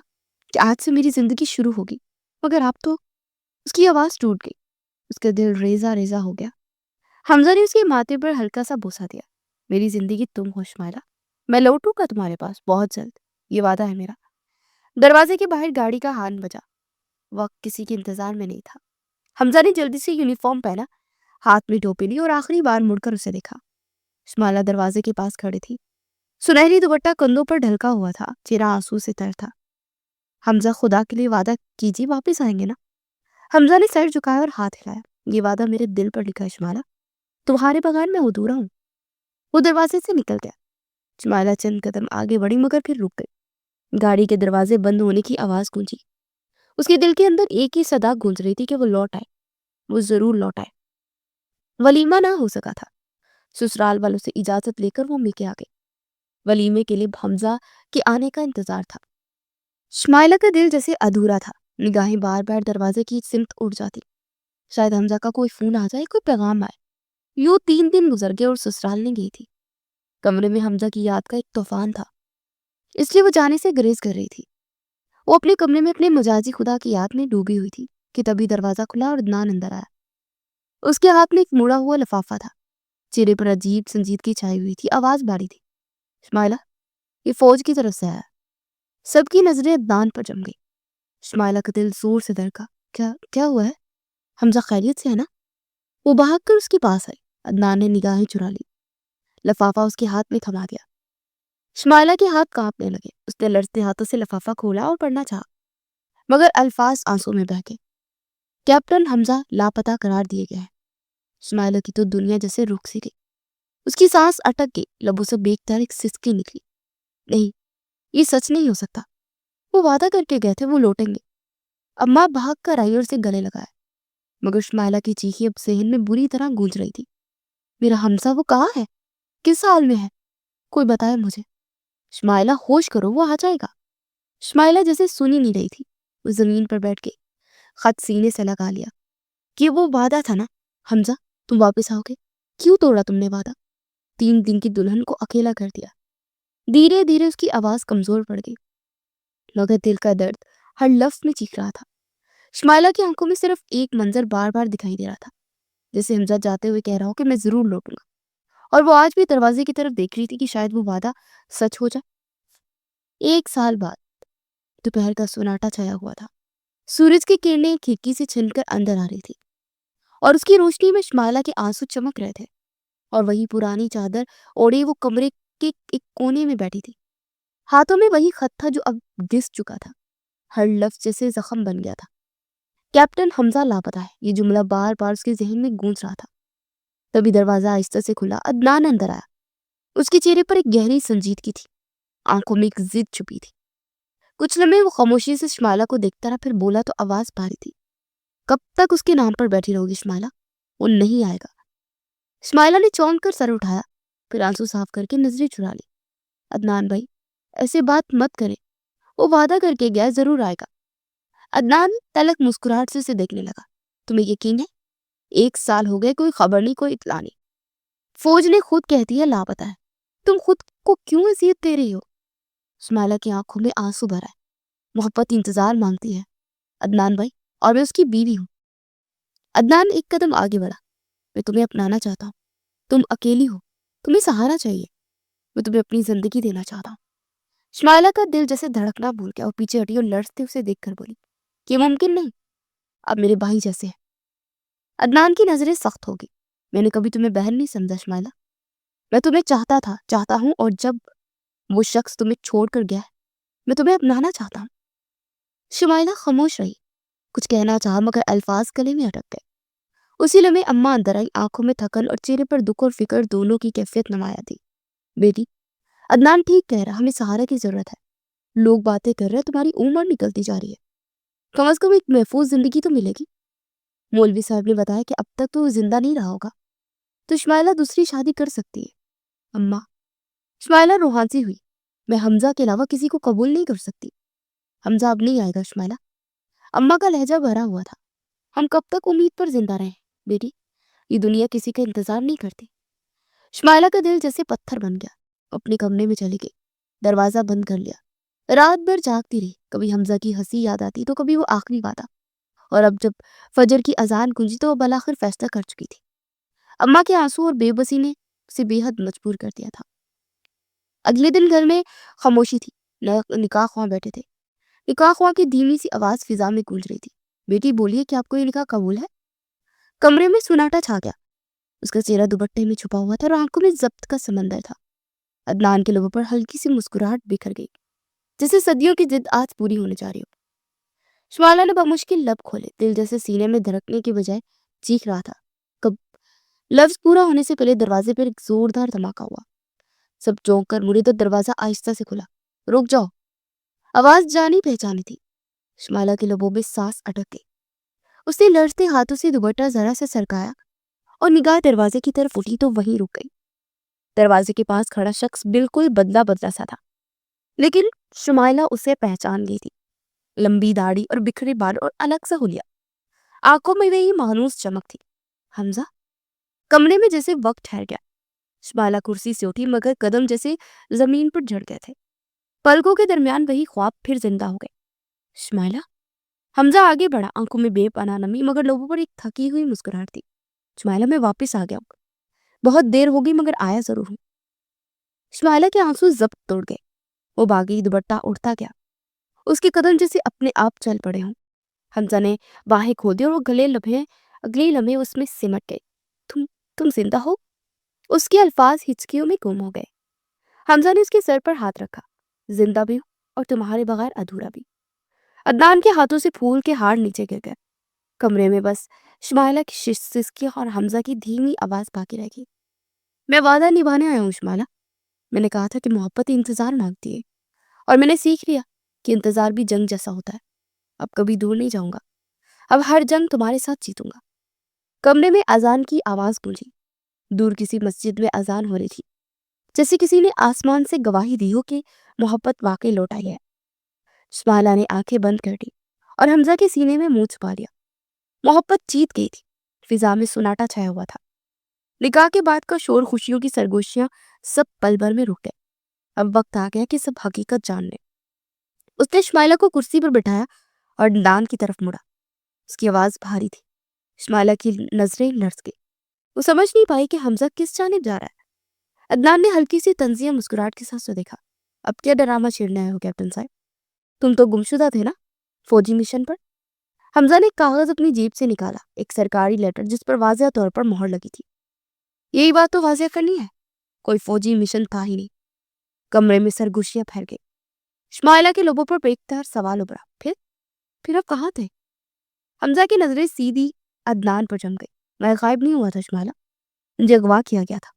کہ آج سے میری زندگی شروع ہوگی, مگر آپ تو. اس کی آواز ٹوٹ گئی. اس کا دل ریزہ ریزہ ہو گیا. حمزہ نے اس کے ماتھے پر ہلکا سا بوسہ دیا. میری زندگی تم ہو شمائلہ, میں لوٹوں گا تمہارے پاس بہت جلد, یہ وعدہ ہے میرا. دروازے کے باہر گاڑی کا ہارن بجا. وقت کسی کے انتظار میں نہیں تھا. حمزہ نے جلدی سے یونیفارم پہنا, ہاتھ میں ٹوپی لی اور آخری بار مڑ کر اسے دیکھا. شمائلہ دروازے کے پاس کھڑی تھی. سنہری دوپٹہ کندھوں پر ڈھلکا ہوا تھا, چہرہ آنسو سے تر تھا. حمزہ, خدا کے لیے وعدہ کیجیے واپس آئیں گے نا. حمزہ نے سر جھکایا اور ہاتھ ہلایا. یہ وعدہ میرے دل پر لکھا ہے شمائلہ, تمہارے بغیر میں ادھورا ہوں. وہ دروازے سے نکل گیا. شمائلہ چند قدم آگے بڑھی مگر پھر رک گئی. گاڑی کے دروازے بند ہونے کی آواز گونجی. اس کے دل کے اندر ایک ہی صدا گونج رہی تھی کہ وہ لوٹ آئے, وہ ضرور لوٹ آئے. ولیمہ نہ ہو سکا تھا. سسرال والوں سے اجازت لے کر وہ میکے آ گئی. ولیمے کے لیے حمزہ کے آنے کا انتظار تھا. شمائلہ کا دل جیسے ادھورا تھا. نگاہیں بار بار دروازے کی سمت اڑ جاتی. شاید حمزہ کا کوئی فون آ جائے, کوئی پیغام آئے. یوں 3 دن گزر گئے اور سسرال نہیں گئی تھی. کمرے میں حمزہ کی یاد کا ایک طوفان تھا, اس لیے وہ جانے سے گریز کر رہی تھی. وہ اپنے کمرے میں اپنے مجازی خدا کی یاد میں ڈوبی ہوئی تھی کہ تبھی دروازہ کھلا اور عدنان اندر آیا. اس کے ہاتھ میں ایک مڑا ہوا لفافہ تھا. چہرے پر عجیب سنجیدگی چھائی ہوئی تھی. آواز باری تھی, شمائلہ, یہ فوج کی طرف سے آیا. سب کی نظریں عدنان پر جم گئی. شمائلہ کا دل زور سے دھڑکا. کیا ہوا ہے حمزہ, خیریت سے ہے نا؟ وہ بھاگ کر اس کے پاس آئی. عدنان نے نگاہیں چرا لی. لفافہ اس کے ہاتھ میں تھما دیا. شمائلہ کے ہاتھ کانپنے لگے. اس نے لرزتے ہاتھوں سے لفافہ کھولا اور پڑھنا چاہا, مگر الفاظ آنسوں میں بہہ گئے. کیپٹن حمزہ لاپتہ قرار دیے گئے ہیں. شمائلہ کی تو دنیا جیسے رک سی گئی. اس کی سانس اٹک گئی. لبوں سے بیک طرح ایک سسکی نکلی. نہیں, یہ سچ نہیں ہو سکتا. وہ وعدہ کر کے گئے تھے وہ لوٹیں گے. اماں بھاگ کر آئی اور اسے گلے لگایا, مگر شمائلہ کی چیخیں اب ذہن میں بری طرح گونج رہی تھی. میرا حمزہ, وہ کہاں ہے, کس حال میں ہے, کوئی بتائے مجھے. شمائلہ, ہوش کرو, وہ آ جائے گا. شمائلہ جیسے سنی نہیں رہی تھی. وہ زمین پر بیٹھ گئی, خط سینے سے لگا لیا. کہ وہ وعدہ تھا نا حمزہ, تم واپس آؤ گے. کیوں توڑا تم نے وعدہ؟ 3 دن کی دلہن کو اکیلا کر دیا۔ دھیرے دھیرے اس کی آواز کمزور پڑ گئی، مگر دل کا درد ہر لفظ میں چیخ رہا تھا۔ شمائلہ کی آنکھوں میں صرف ایک منظر بار بار دکھائی دے رہا تھا، جیسے حمزہ جاتے ہوئے کہہ رہا ہو کہ میں ضرور لوٹوں گا، اور وہ آج بھی دروازے کی طرف دیکھ رہی تھی کہ شاید وہ وعدہ سچ ہو جائے۔ 1 سال بعد دوپہر کا سناٹا چھایا ہوا تھا۔ سورج کی کرنیں کھڑکی سے چھن کر اندر آ رہی تھی، اور اس کی روشنی میں شمائلہ کے آنسو چمک رہے تھے، اور وہی پرانی چادر اوڑے وہ کمرے کے ایک کونے میں بیٹھی تھی۔ ہاتھوں میں وہی خط تھا جو اب گھس چکا تھا، ہر لفظ جیسے زخم بن گیا تھا۔ کیپٹن حمزہ لاپتہ ہے، یہ جملہ بار بار اس کے ذہن میں گونج رہا تھا۔ تبھی دروازہ آہستہ سے کھلا، عدنان اندر آیا۔ اس کے چہرے پر ایک گہری سنجیدگی تھی، آنکھوں میں ایک ضد چھپی تھی۔ کچھ لمحے وہ خاموشی سے شمائلہ کو دیکھتا رہا، پھر بولا تو آواز بھاری تھی، کب تک اس کے نام پر بیٹھی رہو گی شمائلہ؟ وہ نہیں آئے گا۔ شمائلہ نے چونک کر سر اٹھایا، پھر آنسو صاف کر کے نظریں چرا لی۔ عدنان بھائی، ایسے بات مت کریں، وہ وعدہ کر کے گیا، ضرور آئے گا۔ عدنان تلک مسکراہٹ سے اسے دیکھنے لگا۔ تمہیں یقین ہے؟ 1 سال ہو گئے، کوئی خبر نہیں، کوئی اطلاع نہیں۔ فوج نے خود کہتی ہے لاپتہ ہے، تم خود کو کیوں اذیت دے رہی ہو؟ شمائلہ کی آنکھوں میں آنسو بھرا ہے۔ محبت انتظار مانگتی ہے عدنان بھائی، اور میں اس کی بیوی ہوں۔ عدنان ایک قدم آگے بڑھا۔ میں تمہیں اپنانا چاہتا ہوں، تم اکیلی ہو، تمہیں سہارا چاہیے، میں تمہیں اپنی زندگی دینا چاہتا ہوں۔ شمائلہ کا دل جیسے دھڑکنا بھول گیا، اور پیچھے ہٹی اور لرزتے اسے دیکھ کر بولی، یہ ممکن نہیں، اب میرے بھائی جیسے ہیں۔ عدنان کی نظریں سخت ہوگی۔ میں نے کبھی تمہیں بہن نہیں سمجھا شمائلہ، میں تمہیں چاہتا تھا، چاہتا ہوں، اور جب وہ شخص تمہیں چھوڑ کر گیا ہے، میں تمہیں اپنانا چاہتا ہوں۔ شمائلہ خاموش رہی، کچھ کہنا چاہا مگر الفاظ گلے میں اٹک گئے۔ اسی لمحے اماں اندر آئی، آنکھوں میں تھکن اور چہرے پر دکھ اور فکر دونوں کی کیفیت نمایاں تھی۔ بیٹی، عدنان ٹھیک کہہ رہا، ہمیں سہارا کی ضرورت ہے۔ لوگ باتیں کر رہے، تمہاری عمر نکلتی جا رہی ہے، کم از کم ایک محفوظ زندگی تو ملے گی۔ مولوی صاحب نے بتایا کہ اب تک تو وہ زندہ نہیں رہا ہوگا، تو شمائلہ دوسری شادی کر سکتی ہے۔ اماں، شمائلہ روحانسی ہوئی، میں حمزہ کے علاوہ کسی کو قبول نہیں کر سکتی۔ حمزہ اب نہیں آئے گا شمائلہ۔ اماں کا لہجہ بھرا ہوا تھا۔ ہم کب تک امید پر زندہ رہیں بیٹی، یہ دنیا کسی کا انتظار نہیں کرتی۔ شمائلہ کا دل جیسے پتھر بن گیا، اپنے کمرے میں چلی گئی، دروازہ بند کر لیا۔ رات بھر جاگتی رہی، کبھی حمزہ کی ہنسی یاد آتی تو کبھی وہ آخری وعدہ، اور اب جب فجر کی اذان گونجی تو وہ بالآخر فیصلہ کر چکی تھی۔ اماں کے آنسو اور بے بسی نے اسے بے حد مجبور کر دیا تھا۔ اگلے دن گھر میں خاموشی تھی، نکاح خواہ بیٹھے تھے۔ نکاح خواہ کی دھیمی سی آواز فضا میں گونج رہی تھی، بیٹی بولیے کہ آپ کو یہ نکاح قبول ہے؟ کمرے میں سناٹا چھا گیا، اس کا چہرہ دوپٹے میں چھپا ہوا تھا اور آنکھوں میں ضبط کا سمندر تھا۔ عدنان کے لبوں پر ہلکی سی مسکراہٹ بکھر گئی، جیسے صدیوں کی ضد آج پوری ہونے جا رہی ہو۔ شمائلہ نے بمشکل لب کھولے، دل جیسے سینے میں دھڑکنے کے بجائے چیخ رہا تھا۔ کب لفظ پورا ہونے سے پہلے دروازے پر ایک زوردار دھماکہ ہوا۔ سب چونک کر مڑے تو دروازہ آہستہ سے کھلا۔ رک جاؤ، آواز جانی پہچانی تھی۔ شمائلہ کے لبوں میں سانس اٹک گئی۔ اس نے لرزتے ہاتھوں سے دوپٹہ ذرا سے سرکایا اور نگاہ دروازے کی طرف اٹھی تو وہیں رک گئی۔ دروازے کے پاس کھڑا شخص بالکل بدلا بدلا سا تھا، لیکن شمائلہ اسے پہچان گئی تھی۔ لمبی داڑھی اور بکھرے بال اور الگ سا حلیہ، آنکھوں میں وہی مانوس چمک تھی۔ حمزہ؟ کمرے میں جیسے وقت ٹھہر گیا۔ شمائلہ کرسی سے اٹھی مگر قدم جیسے زمین پر جھڑ گئے تھے۔ پلکوں کے درمیان وہی خواب پھر زندہ ہو گئے۔ شمائلہ؟ حمزہ آگے بڑھا، آنکھوں میں بے پناہ نمی مگر لبوں پر ایک تھکی ہوئی مسکراہٹ تھی۔ شمائلہ، میں واپس آ گیا ہوں، بہت دیر ہوگی مگر آیا ضرور ہوں۔ شمائلہ کے آنسو ضبط توڑ گئے، وہ بھاگی، دوپٹہ اڑتا گیا، اس کے قدم جیسے اپنے آپ چل پڑے ہوں۔ حمزہ نے باہیں کھول دی اور وہ اگلے لمحے اس میں سمٹ گئے۔ تم زندہ ہو؟ اس کے الفاظ ہچکیوں میں گم ہو گئے۔ حمزہ نے اس کے سر پر ہاتھ رکھا۔ زندہ بھی ہوں اور تمہارے بغیر ادھورا بھی۔ عدنان کے ہاتھوں سے پھول کے ہار نیچے گر گئے۔ کمرے میں بس شمائلہ کی سسکی اور حمزہ کی دھیمی آواز باقی رہ گئی۔ میں وعدہ نبھانے آیا ہوں شمائلہ، میں نے کہا تھا کہ محبت انتظار مانگتی ہے، اور میں نے سیکھ لیا کہ انتظار بھی جنگ جیسا ہوتا ہے۔ اب کبھی دور نہیں جاؤں گا، اب ہر جنگ تمہارے ساتھ جیتوں گا۔ کمرے میں اذان کی آواز گونجی، دور کسی مسجد میں اذان ہو رہی تھی، جیسے کسی نے آسمان سے گواہی دی ہو کہ محبت واقعی لوٹ آئی ہے۔ شمائلہ نے آنکھیں بند کر دی اور حمزہ کے سینے میں منہ چھپا لیا۔ محبت جیت گئی تھی، فضا میں سناٹا چھایا ہوا تھا۔ نکاح کے بعد کا شور، خوشیوں کی سرگوشیاں، سب پل بھر میں رک گئے۔ اب وقت آ گیا کہ سب حقیقت جان لیں۔ اس نے شمائلہ کو کرسی پر بٹھایا اور عدنان کی طرف مڑا۔ اس کی آواز بھاری تھی۔ شمائلہ کی نظریں لرز گئی۔ وہ سمجھ نہیں پائی کہ حمزہ کس جانب جا رہا ہے۔ عدنان نے ہلکی سی طنزیہ مسکراہٹ کے ساتھ اسے دیکھا۔ اب کیا ڈرامہ چھیڑنے آئے ہو کیپٹن صاحب؟ تم تو گمشدہ تھے نا فوجی مشن پر؟ حمزہ نے ایک کاغذ اپنی جیب سے نکالا، ایک سرکاری لیٹر جس پر واضح طور پر مہر لگی تھی۔ یہی بات تو واضح کرنی ہے، کوئی فوجی مشن تھا ہی نہیں۔ کمرے میں سرگوشیاں پھیل گئی۔ شمائلہ کے لبوں پر بیکتار سوال ابھرا، پھر آپ کہاں تھے؟ حمزہ کی نظریں سیدھی عدنان پر جم گئی۔ میں غائب نہیں ہوا تھا شمائلہ، مجھے اغوا کیا گیا تھا،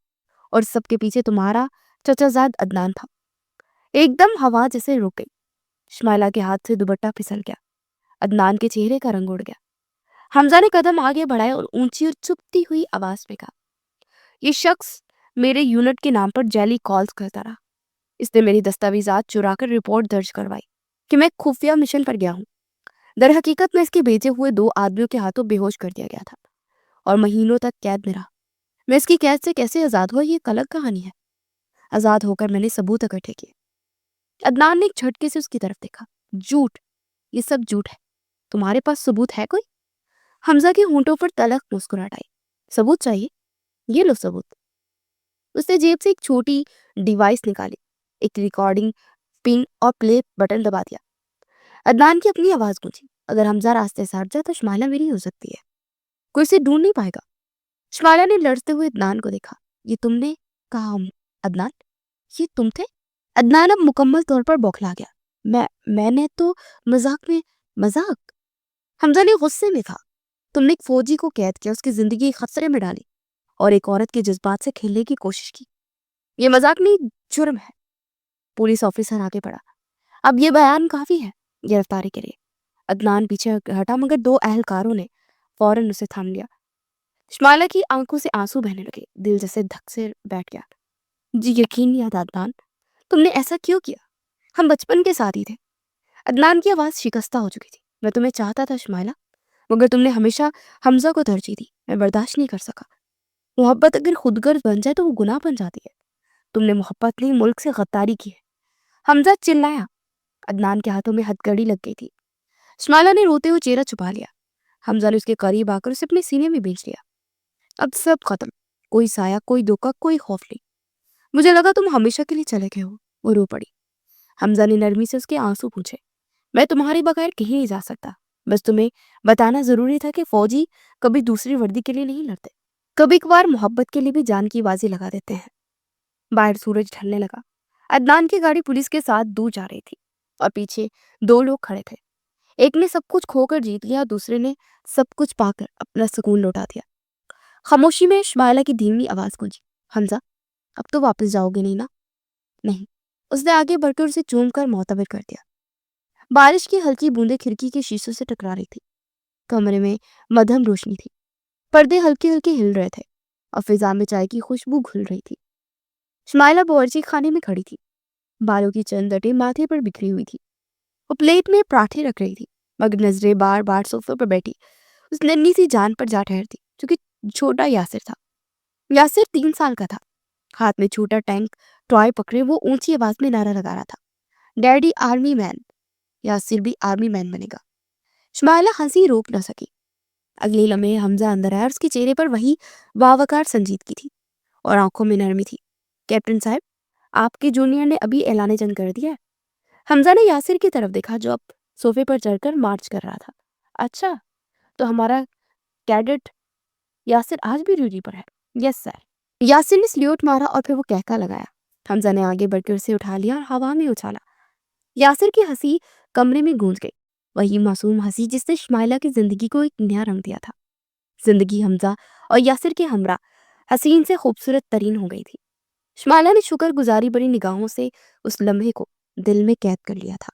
اور سب کے پیچھے تمہارا چچا زاد عدنان تھا۔ ایک دم ہوا جیسے رک گئی۔ شمائلہ کے ہاتھ سے دوپٹہ پھسل گیا۔ عدنان کے چہرے کا رنگ اڑ گیا۔ حمزہ نے قدم آگے بڑھائے اور اونچی اور چپتی ہوئی آواز میں کہا، یہ شخص میرے یونٹ کے نام پر جعلی کالز کرتا رہا۔ اس نے میری دستاویزات چرا کر رپورٹ درج کروائی کہ میں خفیہ مشن پر گیا ہوں۔ در حقیقت میں اس کے بھیجے ہوئے 2 آدمیوں کے ہاتھوں بے ہوش کر دیا گیا تھا اور مہینوں تک قید میں رہا۔ میں اس کی قید سے کیسے آزاد ہوا، یہ ایک الگ کہانی ہے۔ آزاد ہو کر میں نے ثبوت اکٹھے کیے۔ عدنان نے ایک جھٹکے سے اس کی طرف دیکھا۔ جھوٹ، یہ سب جھوٹ ہے۔ تمہارے پاس ثبوت ہے کوئی؟ حمزہ کے ہونٹوں پر تلخ مسکراہٹ آئی۔ ثبوت چاہیے؟ یہ لو ثبوت۔ اس نے جیب سے ایک چھوٹی ڈیوائس نکالی، ایک ریکارڈنگ پن اور پلے بٹن دبا دیا۔ عدنان کی اپنی آواز گونجی، اگر حمزہ راستے سے ہٹ جائے تو شمائلہ میری ہو سکتی ہے، کوئی اسے ڈھونڈ نہیں پائے گا۔ شمائلہ نے لڑتے ہوئے عدنان کو دیکھا۔ یہ تم نے کہا عدنان؟ یہ تم تھے؟ عدنان اب مکمل طور پر بوکھلا گیا۔ میں نے تو مذاق؟ حمزہ نے غصے میں کہا، تم نے ایک فوجی کو قید کیا، اس کی زندگی خطرے میں ڈالی اور ایک عورت کے جذبات سے کھیلنے کی کوشش کی۔ یہ مذاق نہیں، جرم ہے۔ پولیس آفیسر آگے بڑھا، اب یہ بیان کافی ہے گرفتاری کے لیے۔ عدنان پیچھے ہٹا مگر 2 اہلکاروں نے فوراً اسے تھام لیا۔ شمائلہ کی آنکھوں سے آنسو بہنے لگے، دل جیسے دھک سے بیٹھ گیا۔ جی یقین نہیں آتا عدنان، تم نے ایسا کیوں کیا؟ ہم بچپن کے ساتھی تھے۔ عدنان کی آواز شکستہ ہو چکی تھی۔ میں تمہیں چاہتا تھا شمائلہ، مگر تم نے ہمیشہ حمزہ کو ترجیح دی۔ میں برداشت نہیں کر سکا۔ محبت اگر خود غرض بن جائے تو وہ گناہ بن جاتی ہے۔ تم نے محبت نہیں، ملک سے غداری کی ہے۔ حمزہ چلایا۔ عدنان کے ہاتھوں میں ہتھ کڑی لگ گئی تھی۔ شمائلہ نے روتے ہوئے چہرہ چھپا لیا۔ حمزہ نے اس کے قریب آ کر اسے اپنے سینے میں بیچ لیا۔ اب سب ختم، کوئی سایہ، کوئی دھوکہ، کوئی خوف نہیں۔ مجھے لگا تم ہمیشہ کے لیے چلے گئے ہو۔ وہ رو پڑی۔ حمزہ نے نرمی سے اس کے آنسو پوچھے، میں تمہارے بغیر کہیں نہیں جا سکتا، بس تمہیں بتانا ضروری تھا کہ فوجی کبھی دوسری وردی کے لیے نہیں لڑتے، کبھی کبھار محبت کے لیے بھی جان کی بازی لگا دیتے ہیں۔ باہر سورج ڈھلنے لگا۔ عدنان کی گاڑی پولیس کے ساتھ دور جا رہی تھی اور پیچھے 2 لوگ کھڑے تھے۔ ایک نے سب کچھ کھو کر جیت لیا، دوسرے نے سب کچھ پا کر اپنا سکون لوٹا دیا۔ خاموشی میں شمائلہ کی دھیمی آواز گونجی، حمزہ اب تو واپس جاؤ گے نہیں نا؟ نہیں۔ اس نے آگے بڑھ کر اسے چوم کر معتبر کر دیا۔ بارش کی ہلکی بوندیں کھڑکی کے شیشوں سے ٹکرا رہی تھی۔ کمرے میں مدھم روشنی تھی، پردے ہلکے ہلکے ہل رہے تھے اور فضا میں چائے کی خوشبو گھل رہی تھی۔ شمائلہ باورچی خانے میں کھڑی تھی، بالوں کی چند لٹیں ماتھے پر بکھری ہوئی تھی۔ وہ پلیٹ میں پراٹھے رکھ رہی تھی مگر نظریں بار بار صوفے پر بیٹھی اس ننھی سی جان پر جا ٹھہرتی جو کہ چھوٹا یاسر تھا۔ یاسر 3 سال کا تھا، ہاتھ میں چھوٹا ٹینک ٹوائے پکڑے وہ اونچی آواز میں نعرہ لگا رہا تھا، ڈیڈی آرمی مین، یاسر بھی آرمی مین بنے گا۔ شمائلہ ہنسی روک نہ سکی۔ اگلے لمحے حمزہ اندر آیا اور اس کے چہرے پر وہی باوقار سنجیدگی تھی اور آنکھوں میں نرمی تھی۔ کیپٹن صاحب، آپ کے جونیئر نے ابھی اعلان جنگ کر دیا ہے۔ حمزہ نے یاسر کی طرف دیکھا جو اب صوفے پر چڑھ کر مارچ کر رہا تھا۔ اچھا، تو ہمارا کیڈٹ یاسر آج بھی ڈیوٹی پر ہے؟ یس سر۔ یاسر نے سلیوٹ مارا اور پھر وہ کہکا لگایا۔ حمزہ نے آگے بڑھ کر اسے اٹھا لیا اور ہوا میں اچھالا۔ یاسر کی ہنسی کمرے میں گونج گئی، وہی معصوم ہنسی جس نے شمائلہ کی زندگی کو ایک نیا رنگ دیا تھا۔ زندگی حمزہ اور یاسر کے ہمراہ حسین سے خوبصورت ترین ہو گئی تھی۔ شمائلہ نے شکر گزاری بڑی نگاہوں سے اس لمحے کو دل میں قید کر لیا تھا۔